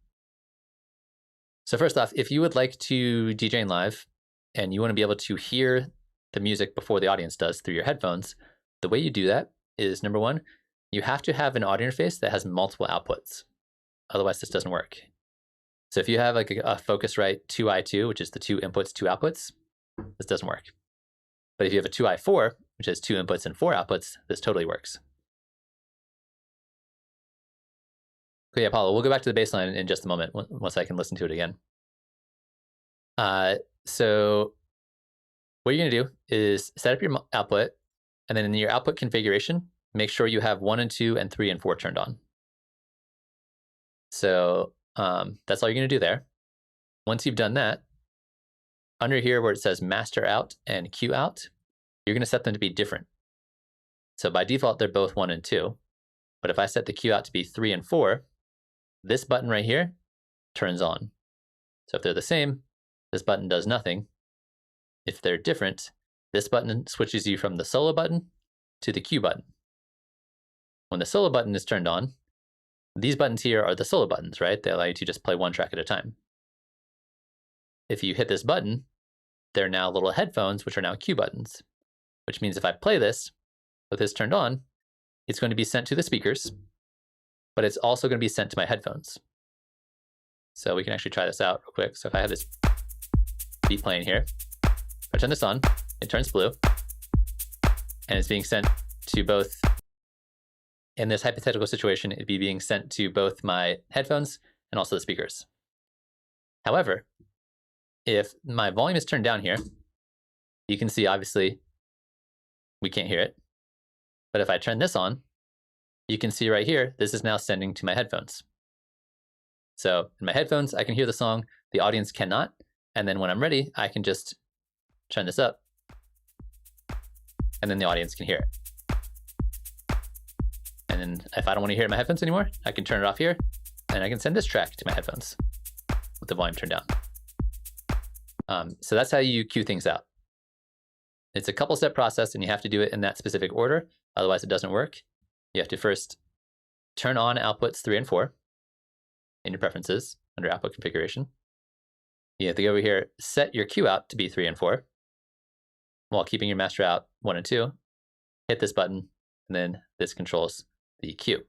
So first off, if you would like to DJ in live and you want to be able to hear the music before the audience does through your headphones, the way you do that is, number one, you have to have an audio interface that has multiple outputs. Otherwise, this doesn't work. So if you have like a Focusrite 2i2, which is the 2 inputs, 2 outputs, this doesn't work. But if you have a 2i4, which has 2 inputs and 4 outputs, this totally works. Okay, yeah, Paulo, we'll go back to the baseline in just a moment once I can listen to it again. So what you're gonna do is set up your output, and then in your output configuration, make sure you have 1 and 2 and 3 and 4 turned on. So that's all you're gonna do there. Once you've done that, under here where it says master out and cue out, you're gonna set them to be different. So by default, they're both 1 and 2. But if I set the cue out to be 3 and 4, this button right here turns on. So if they're the same, this button does nothing. If they're different, this button switches you from the solo button to the cue button. When the solo button is turned on, these buttons here are the solo buttons, right? They allow you to just play one track at a time. If you hit this button, they're now little headphones, which are now cue buttons, which means if I play this with this turned on, it's going to be sent to the speakers, but it's also going to be sent to my headphones. So we can actually try this out real quick. So if I have this beat playing here, if I turn this on, it turns blue, and it's being sent to both, in this hypothetical situation, it'd be being sent to both my headphones and also the speakers. However, if my volume is turned down here, you can see obviously we can't hear it. But if I turn this on, you can see right here, this is now sending to my headphones. So in my headphones, I can hear the song, the audience cannot. And then when I'm ready, I can just turn this up, and then the audience can hear it. And then if I don't want to hear it in my headphones anymore, I can turn it off here, and I can send this track to my headphones with the volume turned down. So that's how you cue things out. It's a couple step process, and you have to do it in that specific order. Otherwise, it doesn't work. You have to first turn on outputs 3 and 4 in your preferences under output configuration. You have to go over here, set your cue out to be 3 and 4 while keeping your master out 1 and 2. Hit this button, and then this controls the cue.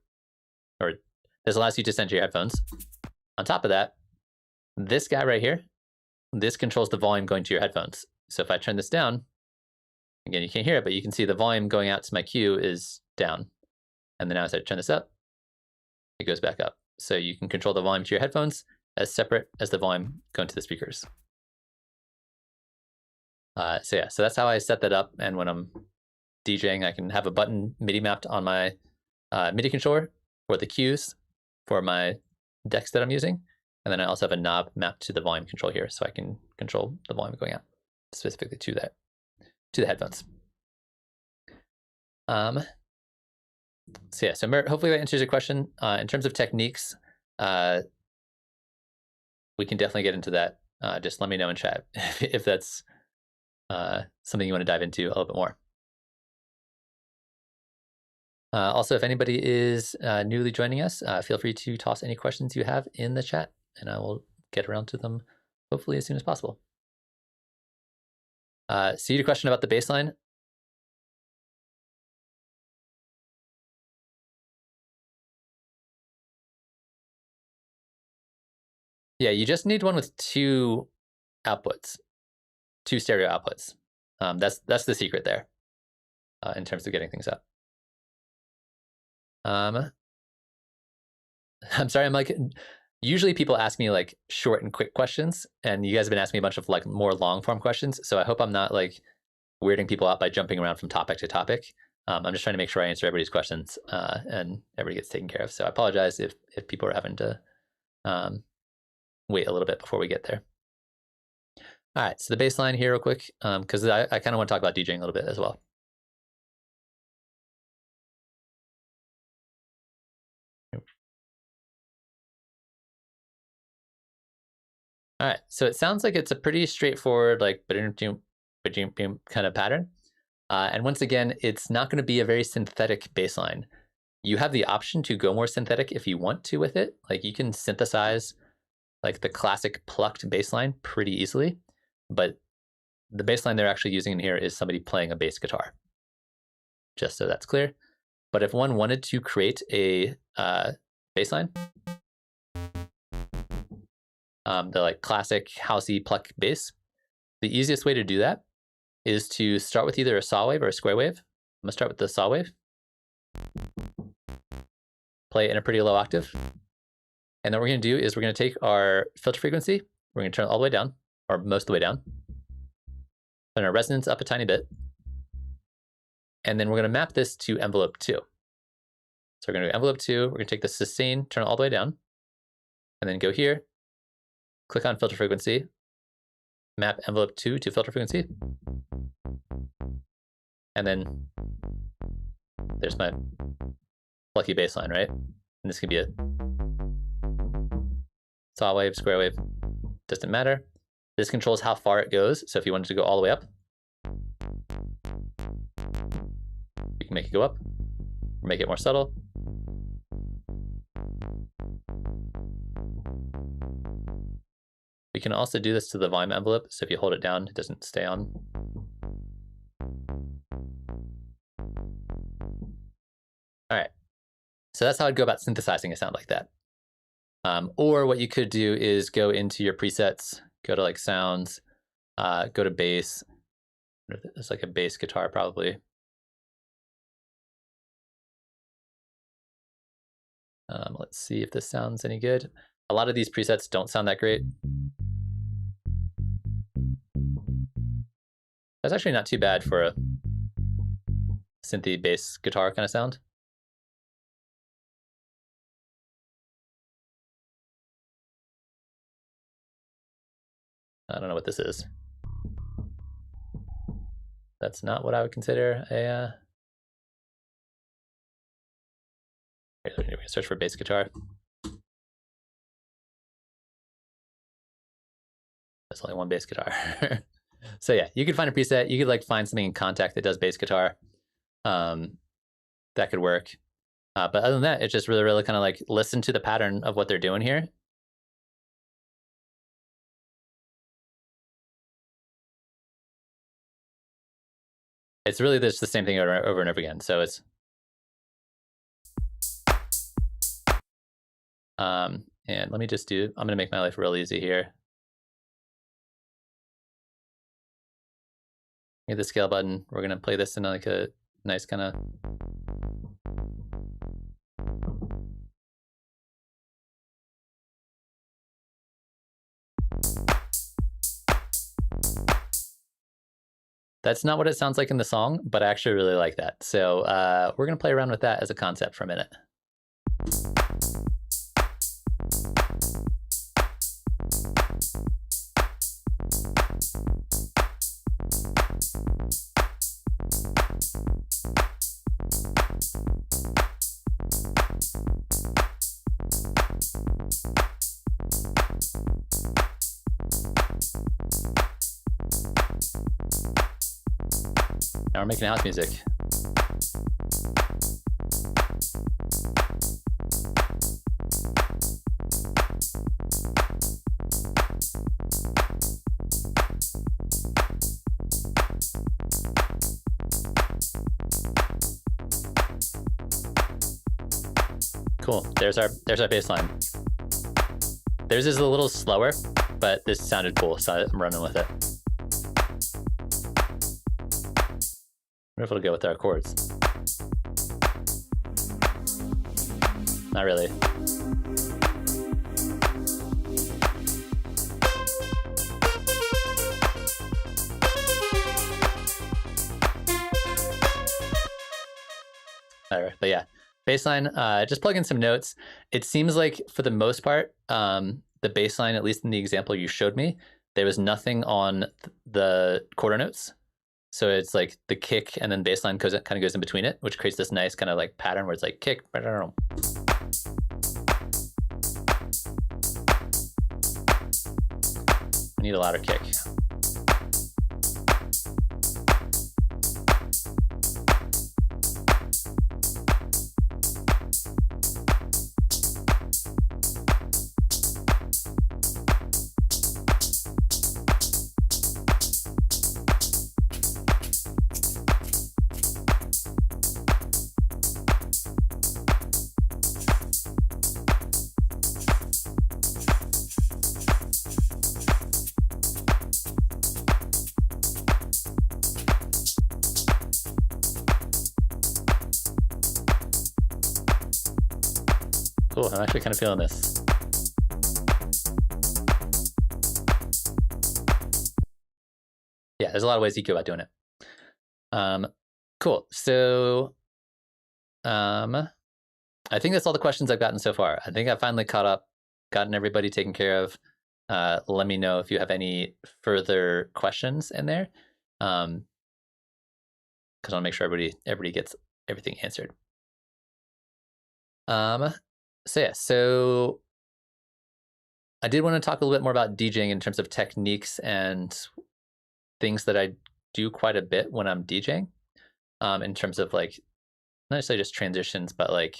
Or this allows you to send to your headphones. On top of that, this guy right here, this controls the volume going to your headphones. So if I turn this down, again, you can't hear it, but you can see the volume going out to my cue is down. And then now as I turn this up, it goes back up. So you can control the volume to your headphones as separate as the volume going to the speakers. So that's how I set that up. And when I'm DJing, I can have a button MIDI mapped on my MIDI controller for the cues for my decks that I'm using. And then I also have a knob mapped to the volume control here, so I can control the volume going out specifically to the headphones. So Mert, hopefully that answers your question. In terms of techniques, we can definitely get into that. Just let me know in chat if that's something you want to dive into a little bit more. Also, if anybody is newly joining us, feel free to toss any questions you have in the chat, and I will get around to them hopefully as soon as possible. So you had a question about the baseline. Yeah, you just need one with 2 outputs, 2 stereo outputs. That's the secret there in terms of getting things up. I'm sorry, I'm like, usually people ask me like short and quick questions, and you guys have been asking me a bunch of like more long form questions. So I hope I'm not like weirding people out by jumping around from topic to topic. I'm just trying to make sure I answer everybody's questions and everybody gets taken care of. So I apologize if people are having to wait a little bit before we get there. All right, so the bass line here real quick, because I kind of want to talk about DJing a little bit as well. All right, so it sounds like it's a pretty straightforward, like kind of pattern. And once again, it's not going to be a very synthetic bass line. You have the option to go more synthetic if you want to with it. Like you can synthesize like the classic plucked bass line pretty easily, but the bass line they're actually using in here is somebody playing a bass guitar, just so that's clear. But if one wanted to create a bass line, the like classic housey pluck bass, the easiest way to do that is to start with either a saw wave or a square wave. I'm gonna start with the saw wave, play it in a pretty low octave. And then what we're gonna do is we're gonna take our filter frequency, we're gonna turn it all the way down, or most of the way down, turn our resonance up a tiny bit, and then we're gonna map this to envelope 2. So we're gonna do envelope 2, we're gonna take the sustain, turn it all the way down, and then go here, click on filter frequency, map envelope 2 to filter frequency, and then there's my plucky bass line, right? And this can be a saw wave, square wave, doesn't matter. This controls how far it goes. So if you wanted to go all the way up, you can make it go up, or make it more subtle. We can also do this to the volume envelope. So if you hold it down, it doesn't stay on. All right, so that's how I'd go about synthesizing a sound like that. Or what you could do is go into your presets, go to like sounds, go to bass. It's like a bass guitar probably. Let's see if this sounds any good. A lot of these presets don't sound that great. That's actually not too bad for a synthy bass guitar kind of sound. I don't know what this is. That's not what I would consider a... We're going to search for bass guitar. There's only one bass guitar. So yeah, you could find a preset. You could like find something in Contact that does bass guitar. That could work. But other than that, it's just really kind of like listen to the pattern of what they're doing here. It's really just the same thing over and over again. So it's and let me just do, I'm gonna make my life real easy here. Hit the scale button. We're gonna play this in like a nice kind of That's not what it sounds like in the song, but I actually really like that. So we're gonna play around with that as a concept for a minute. Now we're making house music. Cool. There's our bass line. Theirs is a little slower, but this sounded cool, so I'm running with it. I wonder if it'll go with our chords. Not really. Whatever. But yeah, bassline, just plug in some notes. It seems like for the most part, the bassline, at least in the example you showed me, there was nothing on the quarter notes. So it's like the kick and then bass line kind of goes in between it, which creates this nice kind of like pattern where it's like kick. I need a louder kick. Cool, I'm actually kind of feeling this. Yeah, there's a lot of ways you go about doing it. Cool, so I think that's all the questions I've gotten so far. I think I've finally caught up, gotten everybody taken care of. Let me know if you have any further questions in there, because I want to make sure everybody gets everything answered. So yeah, so I did want to talk a little bit more about DJing in terms of techniques and things that I do quite a bit when I'm DJing, in terms of like, not necessarily just transitions, but like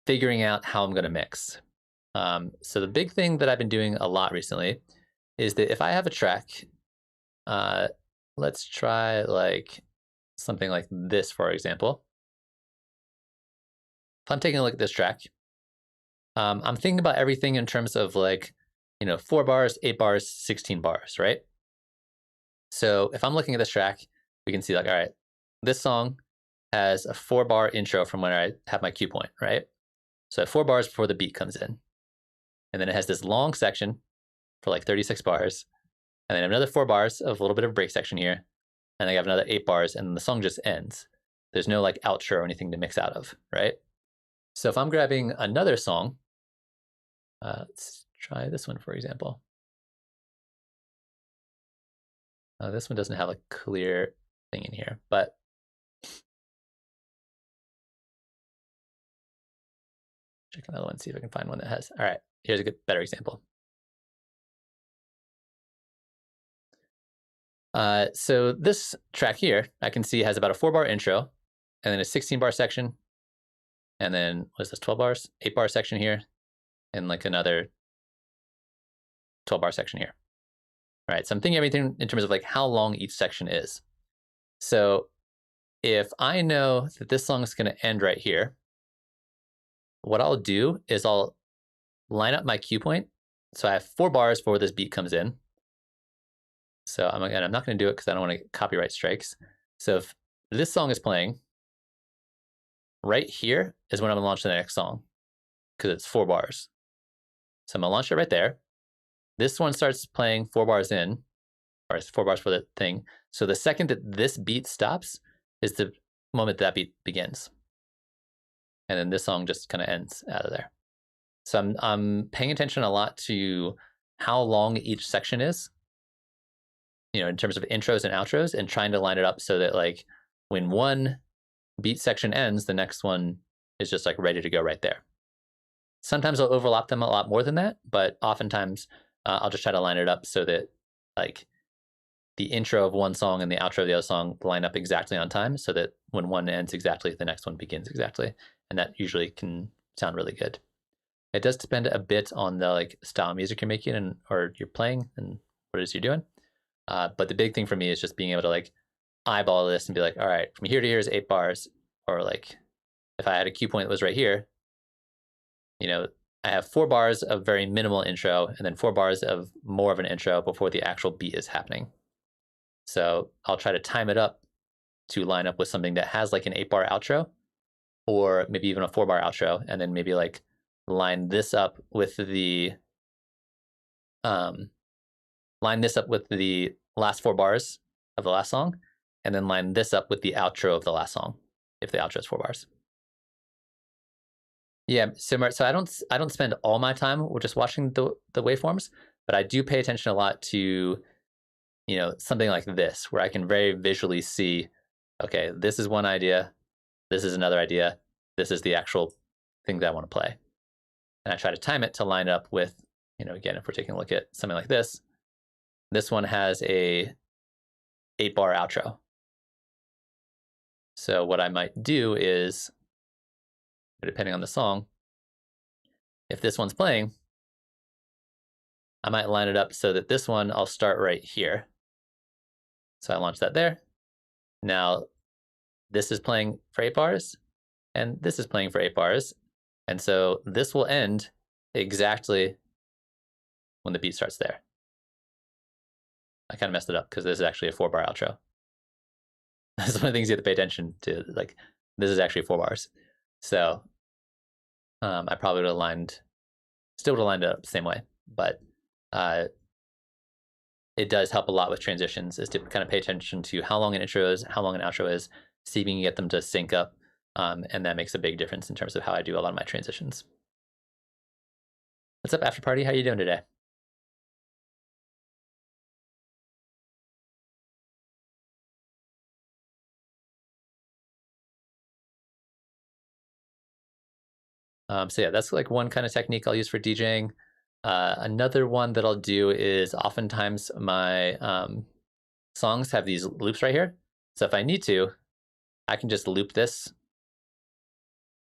figuring out how I'm going to mix. So the big thing that I've been doing a lot recently is that if I have a track, let's try like something like this, for example. If I'm taking a look at this track, I'm thinking about everything in terms of like, 4 bars, 8 bars, 16 bars, right? So if I'm looking at this track, we can see like, all right, this song has a 4-bar intro from when I have my cue point, right? So 4 bars before the beat comes in. And then it has this long section for like 36 bars. And then another 4 bars of a little bit of break section here. And I have another 8 bars and the song just ends. There's no like outro or anything to mix out of, right? So if I'm grabbing another song, let's try this one, for example. This one doesn't have a clear thing in here, but check another one, see if I can find one that has. All right, here's a better example. So this track here, I can see has about a 4-bar intro, and then a 16-bar section, and then what's this, 12 bars, 8-bar section here, and like another 12-bar section here. All right, so I'm thinking everything in terms of like how long each section is. So if I know that this song is going to end right here, what I'll do is I'll line up my cue point. So I have 4 bars before this beat comes in. So I'm not going to do it because I don't want to get copyright strikes. So if this song is playing, right here is when I'm going to launch the next song because it's 4 bars. So I'm going to launch it right there. This one starts playing 4 bars in, or it's 4 bars for the thing. So the second that this beat stops is the moment that beat begins. And then this song just kind of ends out of there. So I'm paying attention a lot to how long each section is, in terms of intros and outros, and trying to line it up so that like when one beat section ends, the next one is just like ready to go right there. Sometimes I'll overlap them a lot more than that, but oftentimes I'll just try to line it up so that like the intro of one song and the outro of the other song line up exactly on time, so that when one ends exactly, the next one begins exactly. And that usually can sound really good. It does depend a bit on the like style of music you're making or you're playing and what it is you're doing. But the big thing for me is just being able to like eyeball this and be like, all right, from here to here is 8 bars. Or like if I had a cue point that was right here, I have 4 bars of very minimal intro and then 4 bars of more of an intro before the actual beat is happening. So I'll try to time it up to line up with something that has like an 8-bar outro, or maybe even a 4-bar outro, and then maybe like line this up with the last 4 bars of the last song, and then line this up with the outro of the last song, if the outro is 4 bars. Yeah, so I don't spend all my time just watching the waveforms, but I do pay attention a lot to, something like this, where I can very visually see, okay, this is one idea, this is another idea, this is the actual thing that I want to play. And I try to time it to line up with, again, if we're taking a look at something like this one has a 8-bar outro. So what I might do is, depending on the song, if this one's playing, I might line it up so that this one, I'll start right here. So I launch that there. Now, this is playing for 8 bars, and this is playing for 8 bars. And so this will end exactly when the beat starts there. I kind of messed it up because this is actually a 4-bar outro. That's one of the things you have to pay attention to. Like, this is actually 4 bars. So I probably would have still would have lined it up the same way, but it does help a lot with transitions, is to kind of pay attention to how long an intro is, how long an outro is, see if you can get them to sync up, and that makes a big difference in terms of how I do a lot of my transitions. What's up, After Party? How are you doing today? So yeah, that's like one kind of technique I'll use for DJing. Another one that I'll do is oftentimes my songs have these loops right here. So if I need to, I can just loop this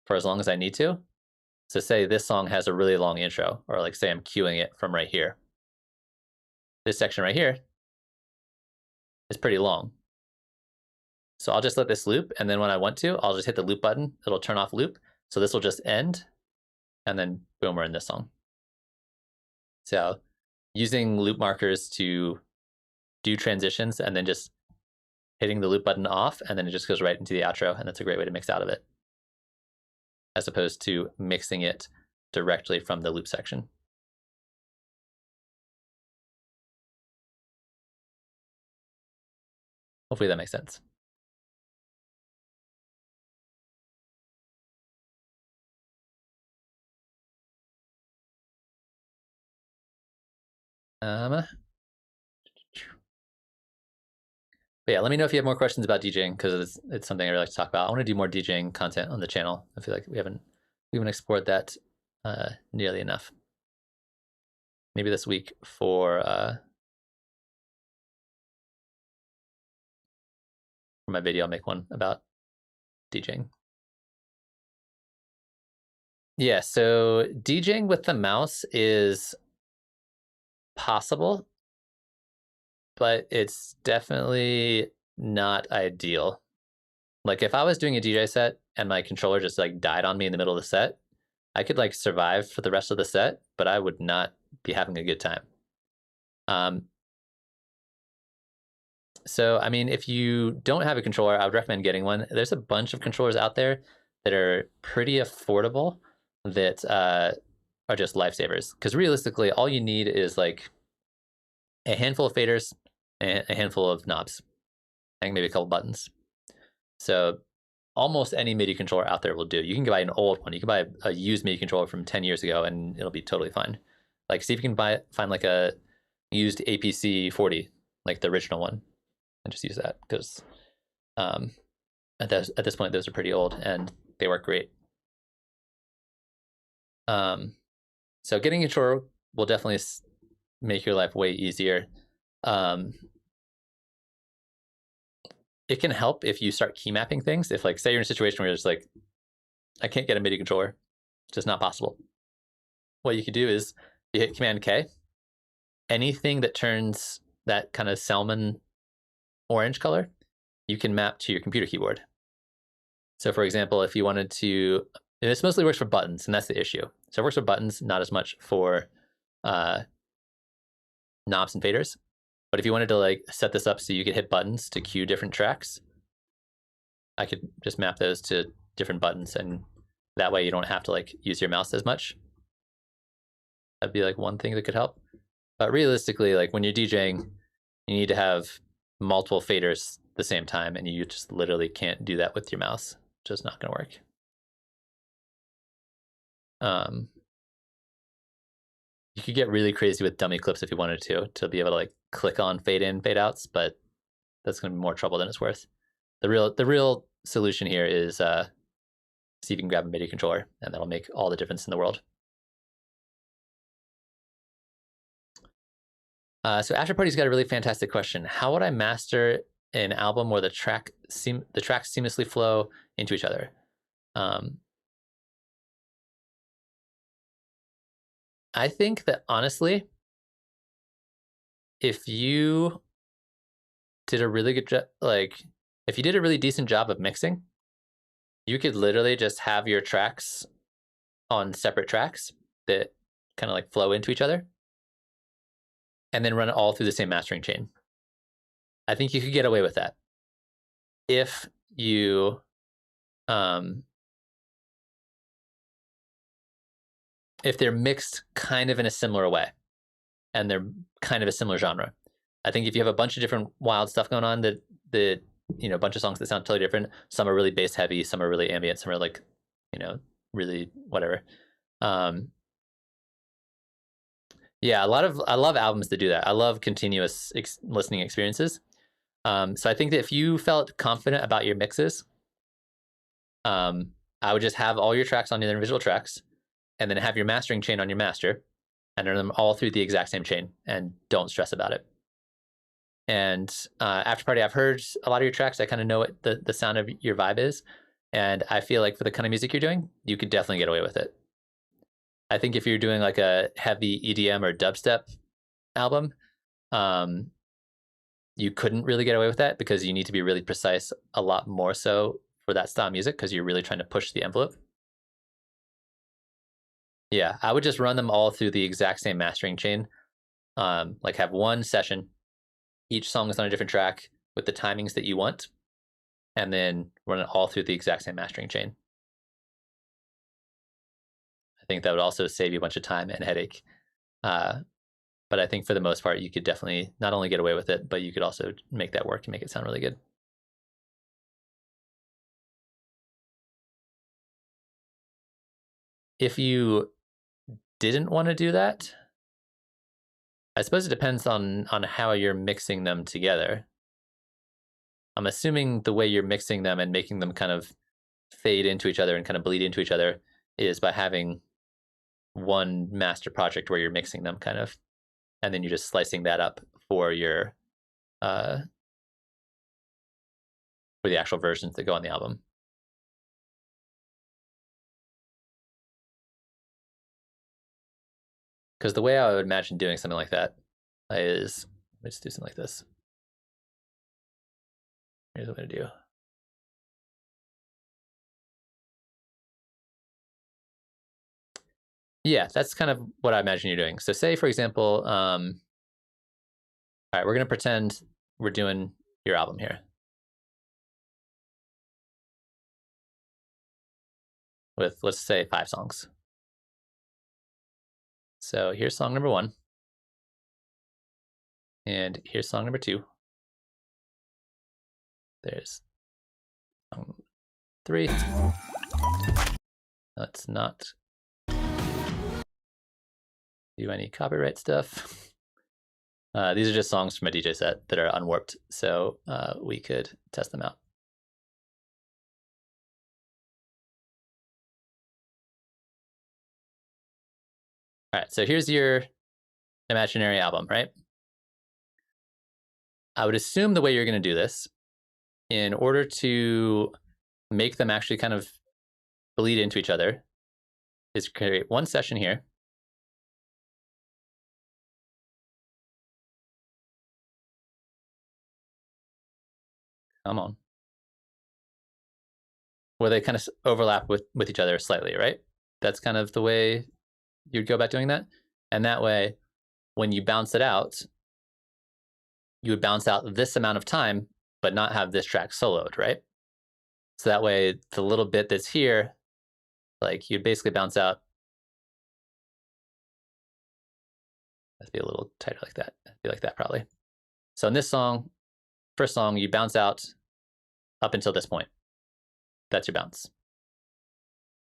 for as long as I need to. So say this song has a really long intro, or like say I'm cueing it from right here. This section right here is pretty long. So I'll just let this loop, and then when I want to, I'll just hit the loop button. It'll turn off loop. So this will just end, and then boom, we're in this song. So using loop markers to do transitions and then just hitting the loop button off, and then it just goes right into the outro, and that's a great way to mix out of it, as opposed to mixing it directly from the loop section. Hopefully that makes sense. But yeah, let me know if you have more questions about DJing, because it's something I really like to talk about. I want to do more DJing content on the channel. I feel like we haven't explored that nearly enough. Maybe this week for my video, I'll make one about DJing. Yeah, so DJing with the mouse is possible, but it's definitely not ideal. Like if I was doing a DJ set and my controller just like died on me in the middle of the set, I could like survive for the rest of the set, but I would not be having a good time. So, I mean, if you don't have a controller, I would recommend getting one. There's a bunch of controllers out there that are pretty affordable that are just lifesavers. Because realistically, all you need is like a handful of faders and a handful of knobs, and maybe a couple buttons. So almost any MIDI controller out there will do. You can buy an old one. You can buy a used MIDI controller from 10 years ago, and it'll be totally fine. Like, see if you can find like a used APC 40, like the original one, and just use that, because at this point those are pretty old and they work great. So getting a controller will definitely make your life way easier. It can help if you start key mapping things. If like, say you're in a situation where you're just like, I can't get a MIDI controller, it's just not possible. What you could do is you hit Command K. Anything that turns that kind of salmon orange color, you can map to your computer keyboard. So for example, if you wanted to, and this mostly works for buttons, and that's the issue. So it works for buttons, not as much for knobs and faders. But if you wanted to like set this up so you could hit buttons to cue different tracks, I could just map those to different buttons, and that way you don't have to like use your mouse as much. That'd be like one thing that could help. But realistically, like when you're DJing, you need to have multiple faders at the same time, and you just literally can't do that with your mouse. It's just not gonna work. You could get really crazy with dummy clips if you wanted to be able to like click on fade in, fade outs, but that's going to be more trouble than it's worth. The real solution here is see if you can grab a MIDI controller, and that'll make all the difference in the world. So After Party's got a really fantastic question. How would I master an album where the tracks seamlessly flow into each other? I think that honestly, if you did a really good job, like if you did a really decent job of mixing, you could literally just have your tracks on separate tracks that kind of like flow into each other, and then run it all through the same mastering chain. I think you could get away with that if you if they're mixed kind of in a similar way and they're kind of a similar genre. I think if you have a bunch of different wild stuff going on, that a bunch of songs that sound totally different. Some are really bass heavy, some are really ambient, some are like, really whatever. Yeah, I love albums that do that. I love continuous listening experiences. So I think that if you felt confident about your mixes, I would just have all your tracks on the individual tracks, and then have your mastering chain on your master, and run them all through the exact same chain, and don't stress about it. And After Party, I've heard a lot of your tracks. I kind of know what the sound of your vibe is, and I feel like for the kind of music you're doing, you could definitely get away with it. I think if you're doing like a heavy EDM or dubstep album, you couldn't really get away with that because you need to be really precise a lot more so for that style of music because you're really trying to push the envelope. Yeah, I would just run them all through the exact same mastering chain. Like have one session, each song is on a different track with the timings that you want, and then run it all through the exact same mastering chain. I think that would also save you a bunch of time and headache. But I think for the most part, you could definitely not only get away with it, but you could also make that work and make it sound really good. If you didn't want to do that, I suppose it depends on how you're mixing them together. I'm assuming the way you're mixing them and making them kind of fade into each other and kind of bleed into each other is by having one master project where you're mixing them kind of, and then you're just slicing that up for your for the actual versions that go on the album. Because the way I would imagine doing something like that is, let's do something like this. Here's what I'm going to do. Yeah, that's kind of what I imagine you're doing. So say, for example, all right, we're going to pretend we're doing your album here with, let's say, 5 songs. So here's song number 1. And here's song number 2. There's song 3. Let's not do any copyright stuff. These are just songs from a DJ set that are unwarped, so we could test them out. All right, so here's your imaginary album, right? I would assume the way you're going to do this, in order to make them actually kind of bleed into each other, is create one session here. Come on. Where they kind of overlap with each other slightly, right? That's kind of the way you'd go about doing that. And that way, when you bounce it out, you would bounce out this amount of time, but not have this track soloed, right? So that way, the little bit that's here, like you'd basically bounce out. Let's be a little tighter like that. Be like that probably. So in this song, first song, you bounce out up until this point. That's your bounce.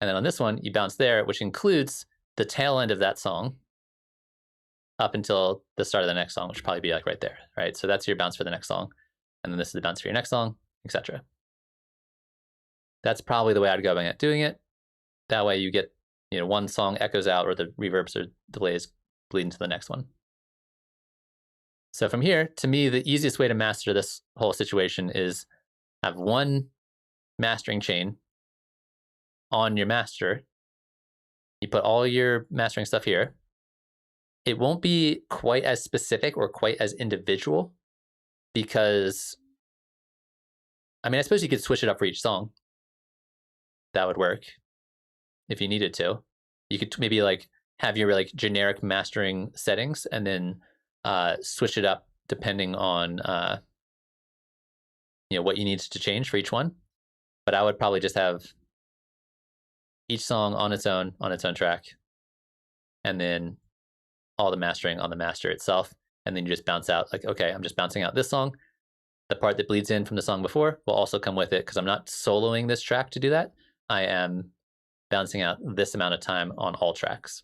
And then on this one, you bounce there, which includes the tail end of that song. up until the start of the next song, which would probably be like right there, right? So that's your bounce for the next song. And then this is the bounce for your next song, etc. That's probably the way I'd go about doing it. That way you get, one song echoes out or the reverbs or delays bleed into the next one. So from here, to me, the easiest way to master this whole situation is have one mastering chain on your master. You put all your mastering stuff here. It won't be quite as specific or quite as individual because, I suppose you could switch it up for each song. That would work if you needed to. You could maybe like have your like generic mastering settings and then switch it up depending on what you need to change for each one. But I would probably just have each song on its own track, and then all the mastering on the master itself. And then you just bounce out like, okay, I'm just bouncing out this song. The part that bleeds in from the song before will also come with it because I'm not soloing this track to do that. I am bouncing out this amount of time on all tracks.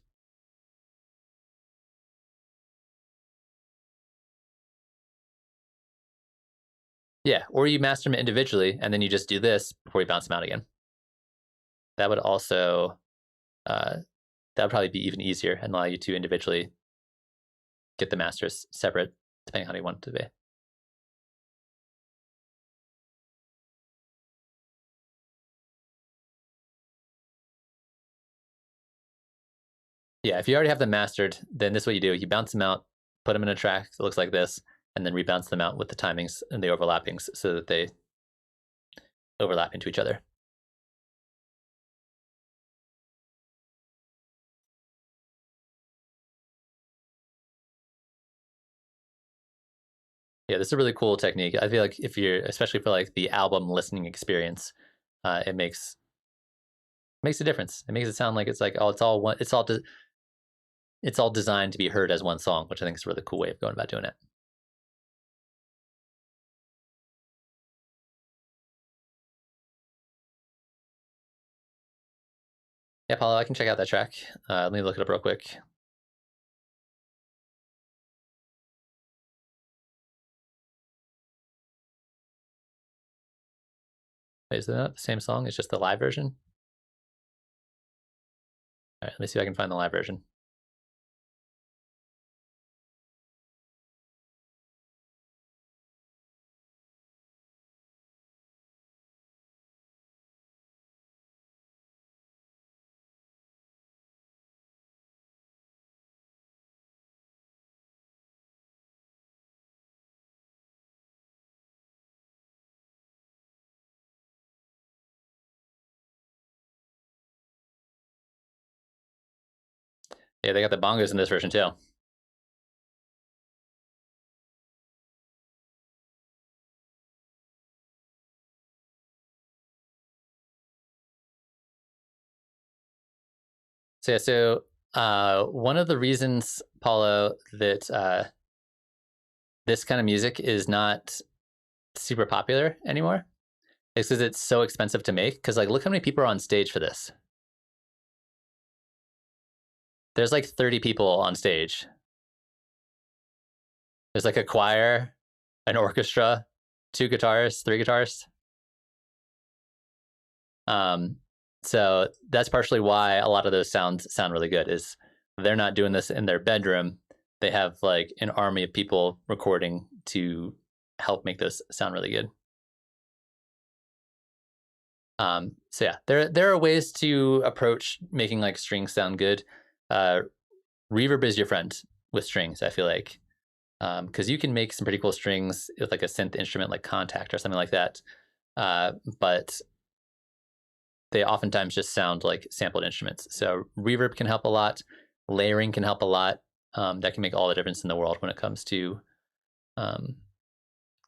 Yeah, or you master them individually and then you just do this before you bounce them out again. That would also, that would probably be even easier and allow you to individually get the masters separate depending on how you want it to be. Yeah, if you already have them mastered, then this is what you do. You bounce them out, put them in a track that looks like this, and then rebounce them out with the timings and the overlappings so that they overlap into each other. Yeah, this is a really cool technique. I feel like if you're, especially for like the album listening experience, it makes a difference. It makes it sound like it's like, oh, it's all designed to be heard as one song, which I think is a really cool way of going about doing it. Yeah, Paulo, I can check out that track. Let me look it up real quick. Wait, is that the same song? It's just the live version? All right, let me see if I can find the live version. Yeah, they got the bongos in this version too. So yeah, one of the reasons, Paulo, that this kind of music is not super popular anymore is because it's so expensive to make. Because like, look how many people are on stage for this. There's like 30 people on stage. There's like a choir, an orchestra, 2 guitarists, 3 guitarists. So that's partially why a lot of those sounds sound really good. Is they're not doing this in their bedroom. They have like an army of people recording to help make this sound really good. So yeah, there are ways to approach making like strings sound good. Reverb is your friend with strings, I feel like, because you can make some pretty cool strings with like a synth instrument like Contact or something like that. But they oftentimes just sound like sampled instruments. So reverb can help a lot. Layering can help a lot. That can make all the difference in the world when it comes to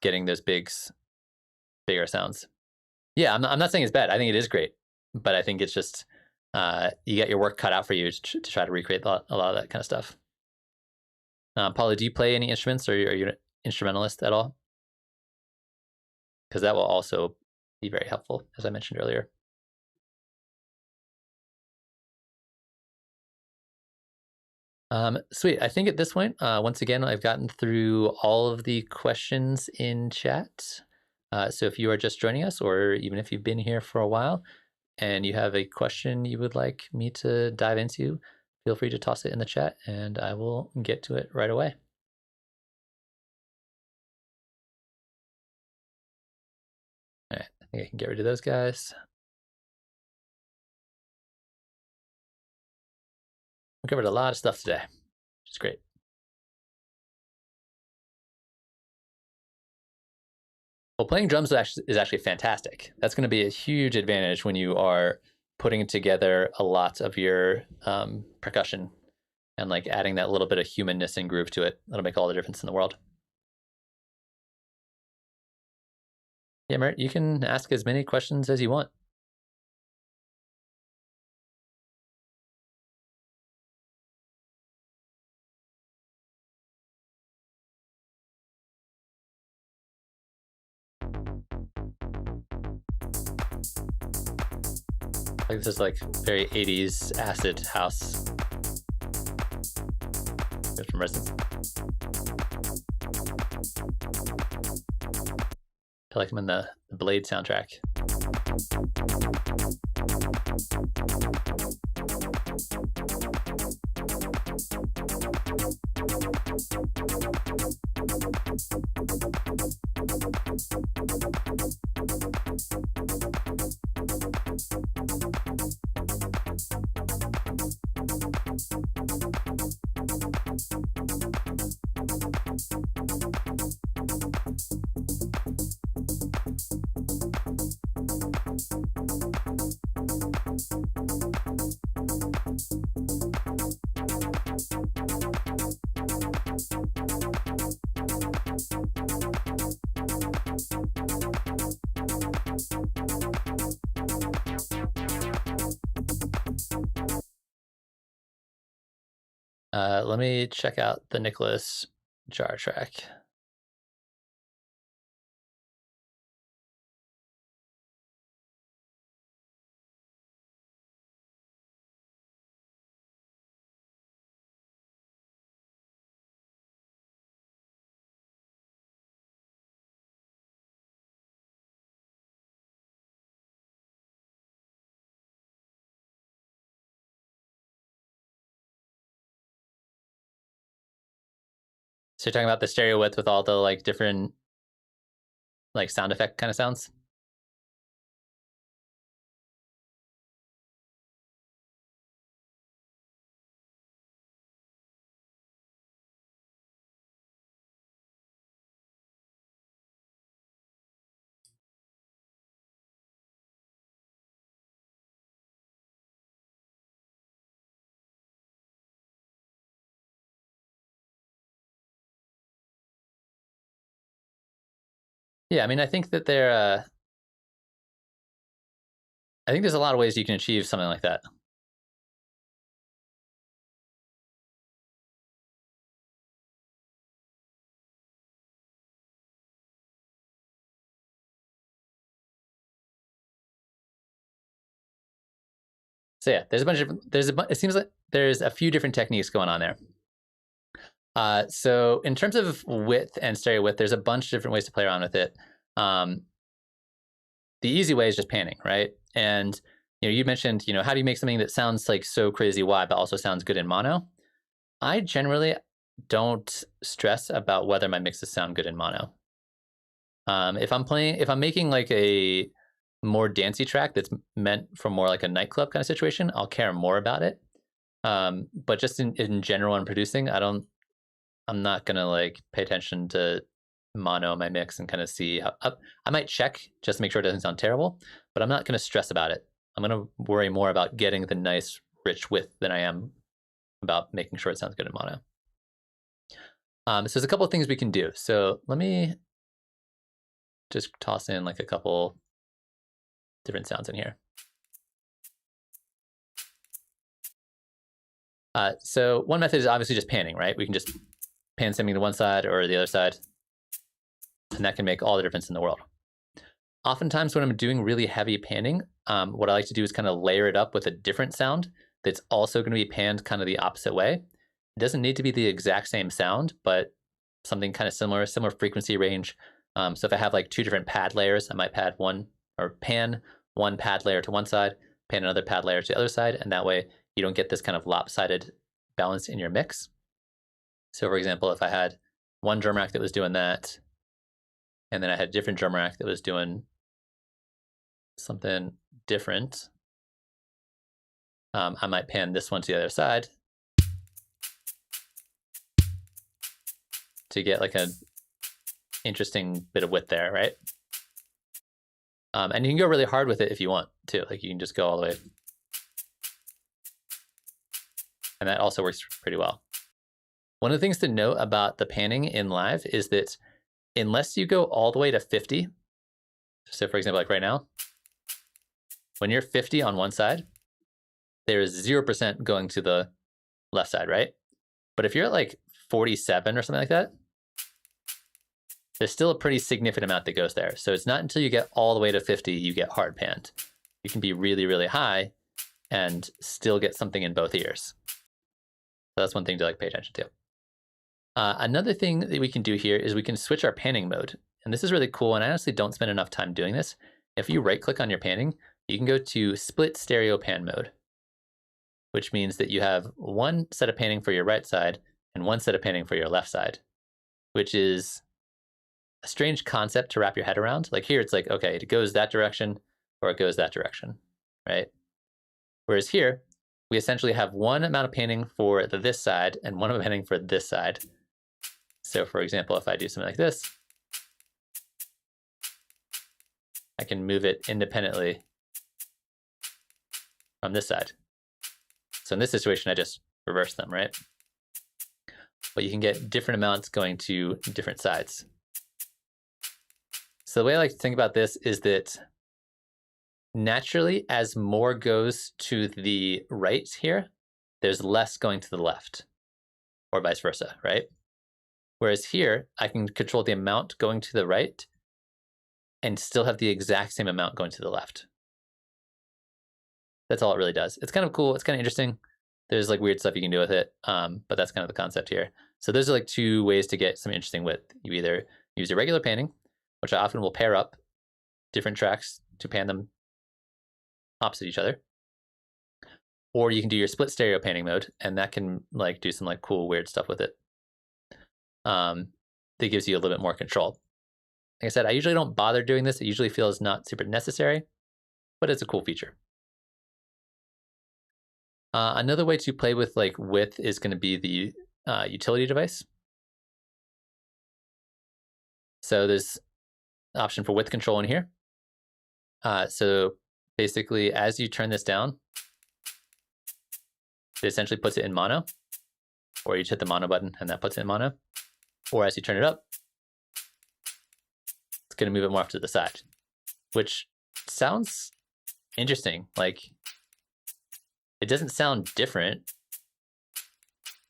getting those bigger sounds. Yeah, I'm not saying it's bad. I think it is great, but I think it's just you got your work cut out for you to try to recreate a lot of that kind of stuff. Paulo, do you play any instruments, or are you an instrumentalist at all? Because that will also be very helpful, as I mentioned earlier. Sweet. I think at this point, once again, I've gotten through all of the questions in chat. So if you are just joining us, or even if you've been here for a while and you have a question you would like me to dive into, feel free to toss it in the chat and I will get to it right away. All right, I think I can get rid of those guys. We covered a lot of stuff today, which is great. Well, playing drums is actually fantastic. That's going to be a huge advantage when you are putting together a lot of your percussion and like adding that little bit of humanness and groove to it. That'll make all the difference in the world. Yeah, Mert, you can ask as many questions as you want. Like this is like very 80s acid house. Good from Residence. I feel like I'm in the Blade soundtrack. Let me check out the Nicholas jar track. So you're talking about the stereo width with all the like different like sound effect kind of sounds? Yeah, I mean, I think that I think there's a lot of ways you can achieve something like that. So yeah, there's a bunch of it seems like there's a few different techniques going on there. So in terms of width and stereo width, there's a bunch of different ways to play around with it. The easy way is just panning, right? And you mentioned, how do you make something that sounds like so crazy wide, but also sounds good in mono? I generally don't stress about whether my mixes sound good in mono. If I'm making like a more dancey track that's meant for more like a nightclub kind of situation, I'll care more about it. But just in general in producing, I'm not gonna like pay attention to mono my mix and kind of see how, I might check just to make sure it doesn't sound terrible, but I'm not gonna stress about it. I'm gonna worry more about getting the nice rich width than I am about making sure it sounds good in mono. So there's a couple of things we can do. So let me just toss in like a couple different sounds in here. So one method is obviously just panning, right? We can just pan something to one side or the other side, and that can make all the difference in the world. Oftentimes when I'm doing really heavy panning, what I like to do is kind of layer it up with a different sound that's also going to be panned kind of the opposite way. It doesn't need to be the exact same sound, but something kind of similar frequency range. So if I have like two different pad layers, I might pan one pad layer to one side, pan another pad layer to the other side, and that way you don't get this kind of lopsided balance in your mix. So for example, if I had one drum rack that was doing that, and then I had a different drum rack that was doing something different, I might pan this one to the other side to get like an interesting bit of width there, right? And you can go really hard with it if you want to. Like you can just go all the way. And that also works pretty well. One of the things to note about the panning in live is that unless you go all the way to 50, so for example, like right now, when you're 50 on one side, there's 0% going to the left side, right? But if you're at like 47 or something like that, there's still a pretty significant amount that goes there. So it's not until you get all the way to 50 you get hard panned. You can be really, really high and still get something in both ears. So that's one thing to like pay attention to. Another thing that we can do here is we can switch our panning mode. And this is really cool, and I honestly don't spend enough time doing this. If you right-click on your panning, you can go to split stereo pan mode, which means that you have one set of panning for your right side and one set of panning for your left side, which is a strange concept to wrap your head around. Like here, it's like, okay, it goes that direction or it goes that direction, right? Whereas here, we essentially have one amount of panning for this side and one amount of panning for this side. So for example, if I do something like this, I can move it independently from this side. So in this situation, I just reverse them, right? But you can get different amounts going to different sides. So the way I like to think about this is that naturally, as more goes to the right here, there's less going to the left, or vice versa, right? Whereas here, I can control the amount going to the right and still have the exact same amount going to the left. That's all it really does. It's kind of cool. It's kind of interesting. There's like weird stuff you can do with it, but that's kind of the concept here. So those are like two ways to get some interesting width. You either use a regular panning, which I often will pair up different tracks to pan them opposite each other, or you can do your split stereo panning mode, and that can like do some like cool weird stuff with it. That gives you a little bit more control. Like I said, I usually don't bother doing this. It usually feels not super necessary, but it's a cool feature. Another way to play with like width is going to be the utility device. So there's an option for width control in here. So basically, as you turn this down, it essentially puts it in mono, or you just hit the mono button and that puts it in mono. Or as you turn it up, it's going to move it more off to the side, which sounds interesting. Like, it doesn't sound different,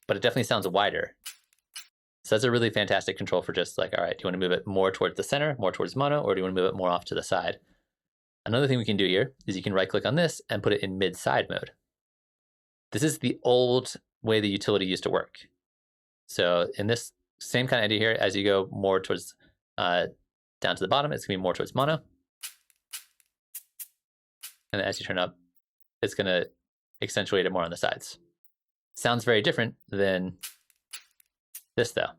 but it definitely sounds wider. So that's a really fantastic control for just like, all right, do you want to move it more towards the center, more towards mono, or do you want to move it more off to the side? Another thing we can do here is you can right-click on this and put it in mid-side mode. This is the old way the utility used to work. So in this same kind of idea here, as you go more towards down to the bottom, it's going to be more towards mono. And then as you turn up, it's going to accentuate it more on the sides. Sounds very different than this, though.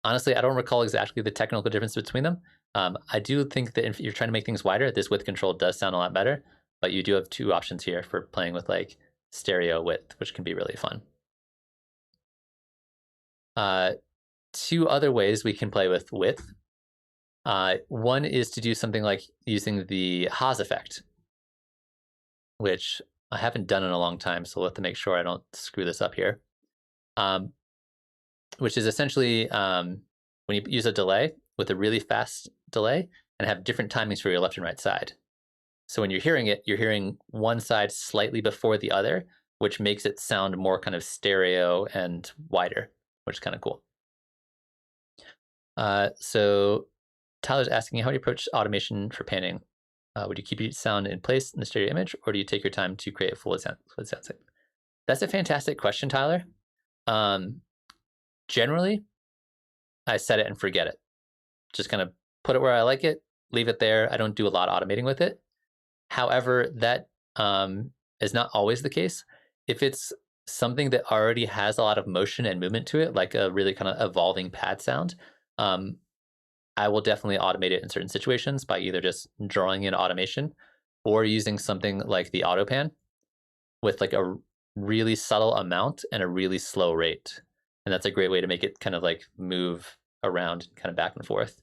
Honestly, I don't recall exactly the technical difference between them. I do think that if you're trying to make things wider, this width control does sound a lot better, but you do have two options here for playing with like stereo width, which can be really fun. Two other ways we can play with width. One is to do something like using the Haas effect, which I haven't done in a long time, so we'll have to make sure I don't screw this up here. Which is essentially when you use a delay with a really fast delay and have different timings for your left and right side. So when you're hearing it, you're hearing one side slightly before the other, which makes it sound more kind of stereo and wider, which is kind of cool. So Tyler's asking, how do you approach automation for panning? Would you keep each sound in place in the stereo image, or do you take your time to create a full sound? That's a fantastic question, Tyler. Generally, I set it and forget it. Just kind of put it where I like it, leave it there. I don't do a lot of automating with it. However, that is not always the case. If it's something that already has a lot of motion and movement to it, like a really kind of evolving pad sound, I will definitely automate it in certain situations by either just drawing in automation or using something like the auto pan with like a really subtle amount and a really slow rate. And that's a great way to make it kind of like move around kind of back and forth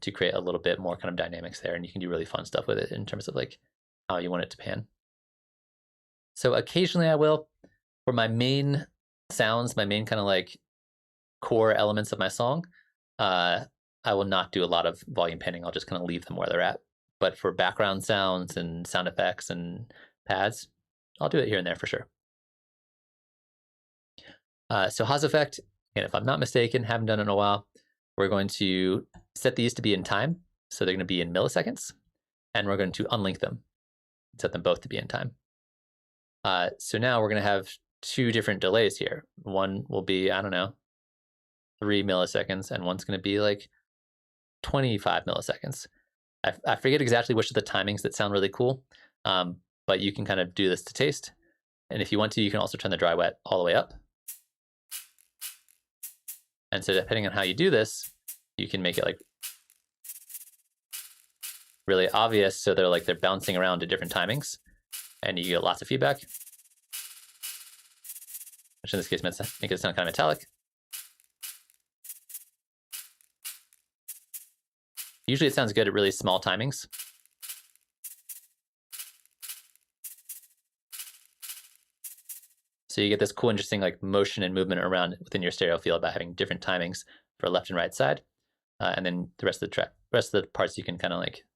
to create a little bit more kind of dynamics there. And you can do really fun stuff with it in terms of like how you want it to pan. So occasionally I will, for my main sounds, my main kind of like core elements of my song, I will not do a lot of volume panning. I'll just kind of leave them where they're at. But for background sounds and sound effects and pads, I'll do it here and there for sure. So Haas effect, and if I'm not mistaken, haven't done it in a while, we're going to set these to be in time. So they're going to be in milliseconds, and we're going to unlink them, set them both to be in time. So now we're going to have two different delays here. One will be, I don't know, 3 milliseconds, and one's going to be like 25 milliseconds. I forget exactly which of the timings that sound really cool, but you can kind of do this to taste. And if you want to, you can also turn the dry wet all the way up. And so depending on how you do this, you can make it like really obvious. So they're bouncing around at different timings and you get lots of feedback, which in this case make it sound kind of metallic. Usually it sounds good at really small timings. So you get this cool, interesting like motion and movement around within your stereo field by having different timings for left and right side. And then the rest of the parts you can kind of like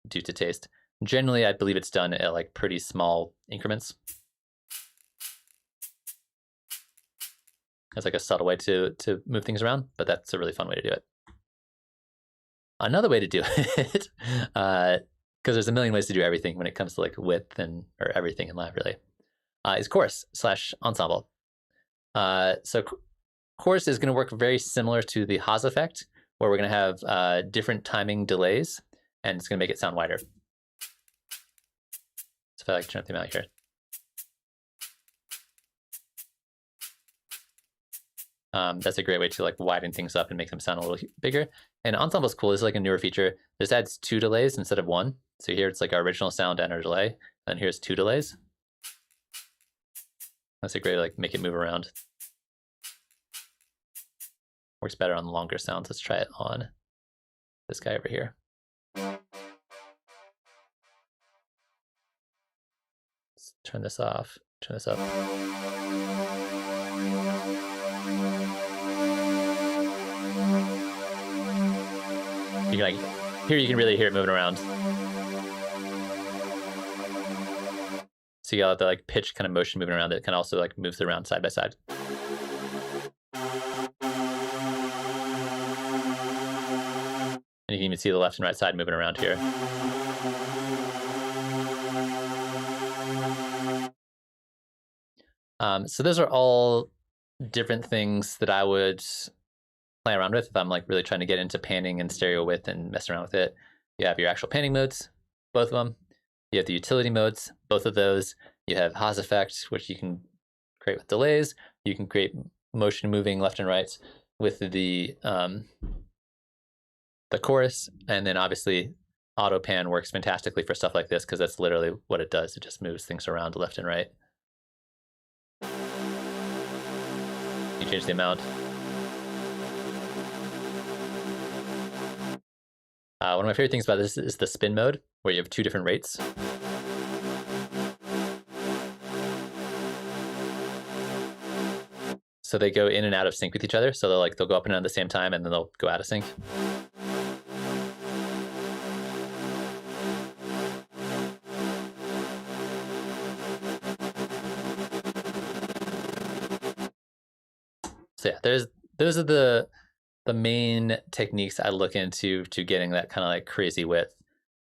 do to taste. Generally, I believe it's done at like pretty small increments. That's like a subtle way to move things around, but that's a really fun way to do it. Another way to do it, because there's a million ways to do everything when it comes to like width or everything in live really, is chorus/ensemble. So chorus is going to work very similar to the Haas effect, where we're going to have different timing delays, and it's going to make it sound wider. So if I like turn them out here. That's a great way to like widen things up and make them sound a little bigger. And ensemble is cool. This is like a newer feature. This adds 2 delays instead of 1. So here it's like our original sound and our delay. And here's 2 delays. That's a great way to like make it move around. Works better on the longer sounds. Let's try it on this guy over here. Let's turn this off, turn this up. You can like, here you can really hear it moving around. So you got the like pitch kind of motion moving around that can also like moves around side by side. And you can even see the left and right side moving around here. So those are all different things that I would play around with if I'm like really trying to get into panning and stereo width and mess around with it. You have your actual panning modes, both of them. You have the utility modes, both of those. You have Haas effect, which you can create with delays. You can create motion moving left and right with the chorus, and then obviously auto pan works fantastically for stuff like this because that's literally what it does. It just moves things around left and right. You change the amount. One of my favorite things about this is the spin mode, where you have 2 different rates. So they go in and out of sync with each other. So they'll go up and down at the same time, and then they'll go out of sync. So yeah, those are the main techniques I look into to getting that kind of like crazy width.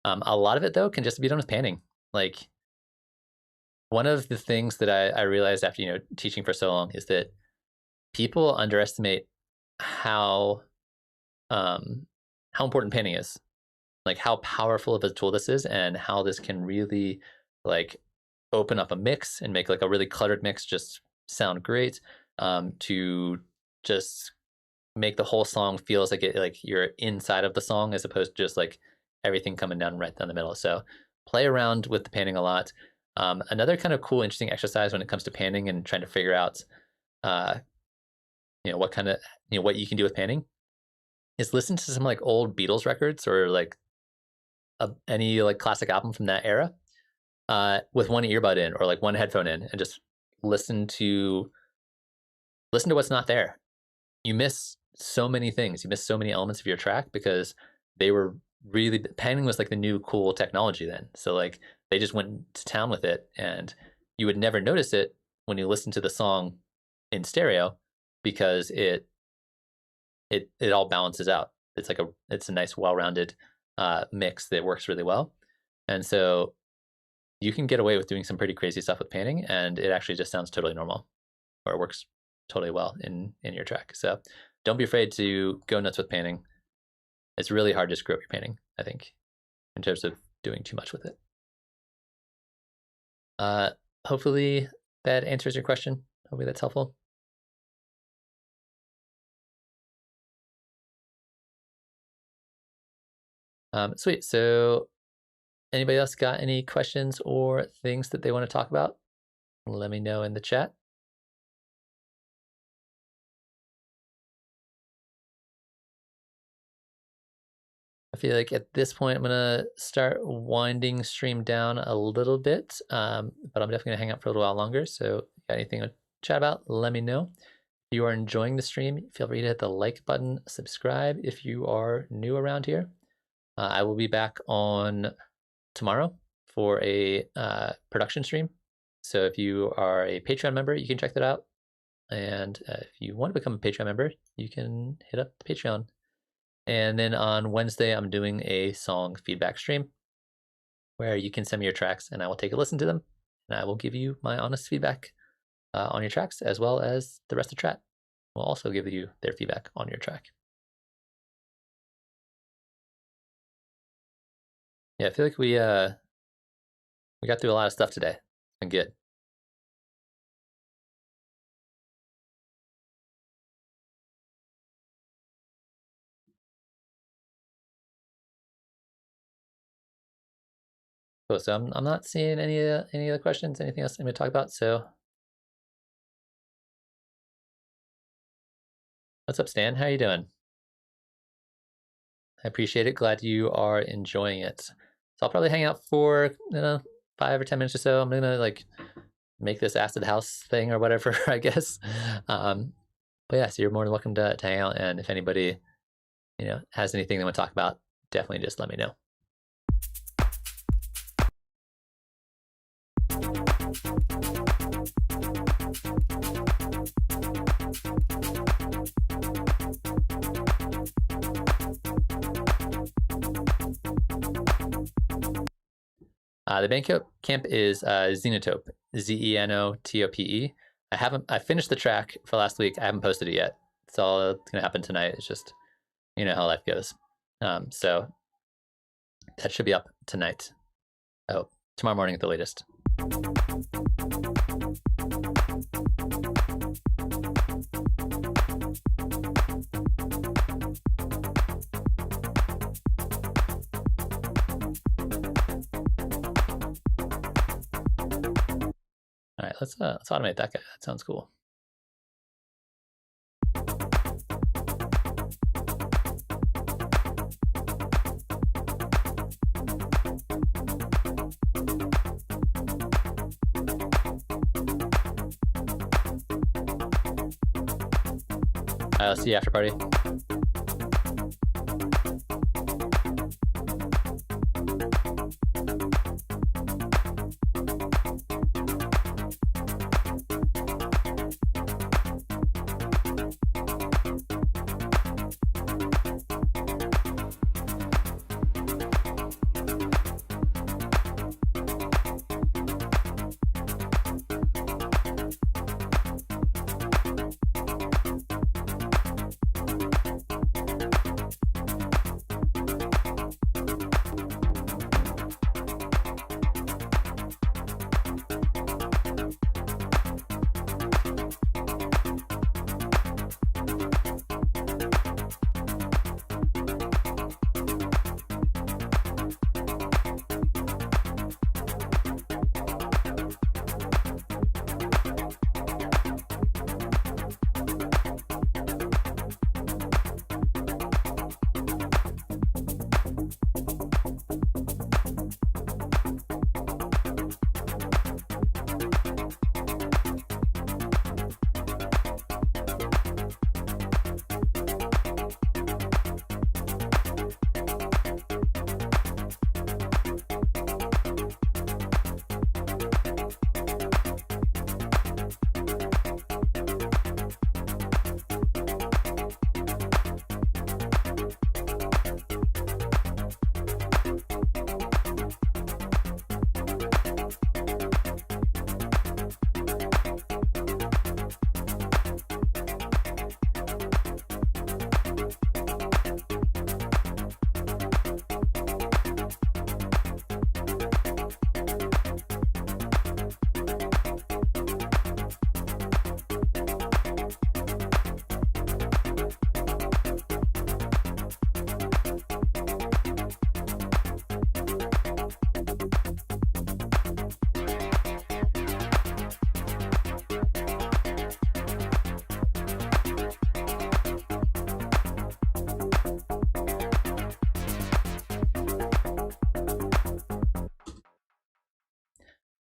A lot of it though can just be done with panning. Like one of the things that I realized after teaching for so long is that people underestimate how important panning is, like how powerful of a tool this is, and how this can really like open up a mix and make like a really cluttered mix just sound great, to just make the whole song feels like you're inside of the song as opposed to just like everything coming down right down the middle. So play around with the panning a lot. Another kind of cool, interesting exercise when it comes to panning and trying to figure out, what kind of, what you can do with panning is listen to some like old Beatles records or like any like classic album from that era, with one earbud in or like one headphone in, and just listen to what's not there. You miss so many things. You miss so many elements of your track because they were really, panning was like the new cool technology then. So like they just went to town with it, and you would never notice it when you listen to the song in stereo because it all balances out. It's a nice, well-rounded mix that works really well. And so you can get away with doing some pretty crazy stuff with panning, and it actually just sounds totally normal, or it works totally well in your track. So don't be afraid to go nuts with panning. It's really hard to screw up your panning, I think, in terms of doing too much with it. Hopefully that answers your question. Hopefully that's helpful. Sweet. So anybody else got any questions or things that they want to talk about? Let me know in the chat. I feel like at this point, I'm gonna start winding stream down a little bit, but I'm definitely gonna hang out for a little while longer. So if you got anything to chat about, let me know. If you are enjoying the stream, feel free to hit the like button, subscribe if you are new around here. I will be back on tomorrow for a production stream. So if you are a Patreon member, you can check that out. And if you want to become a Patreon member, you can hit up the Patreon. And then on Wednesday, I'm doing a song feedback stream where you can send me your tracks and I will take a listen to them. And I will give you my honest feedback on your tracks, as well as the rest of the chat will also give you their feedback on your track. Yeah, I feel like we got through a lot of stuff today. It's been good. Cool. So I'm not seeing any other questions, anything else I'm going to talk about. So what's up, Stan? How are you doing? I appreciate it. Glad you are enjoying it. So I'll probably hang out for 5 or 10 minutes or so. I'm gonna like make this acid house thing or whatever, I guess. But yeah, so you're more than welcome to hang out. And if anybody has anything they want to talk about, definitely just let me know. The Bandcamp is Xenotope, Zenotope. I finished the track for last week. I haven't posted it yet. It's all gonna happen tonight. It's just how life goes. So that should be up tonight. Oh, tomorrow morning at the latest. All right, let's automate that guy. That sounds cool. I'll see you after party.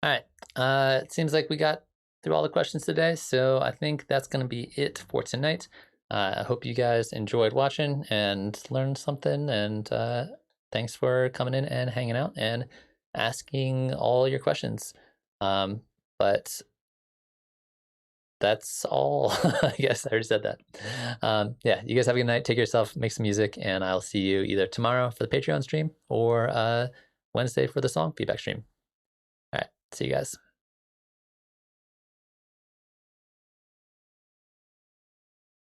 All right. It seems like we got through all the questions today, so I think that's going to be it for tonight. I hope you guys enjoyed watching and learned something, and thanks for coming in and hanging out and asking all your questions. But that's all. I guess I already said that. Yeah, you guys have a good night. Take care of yourself, make some music, and I'll see you either tomorrow for the Patreon stream or Wednesday for the song feedback stream. All right, see you guys.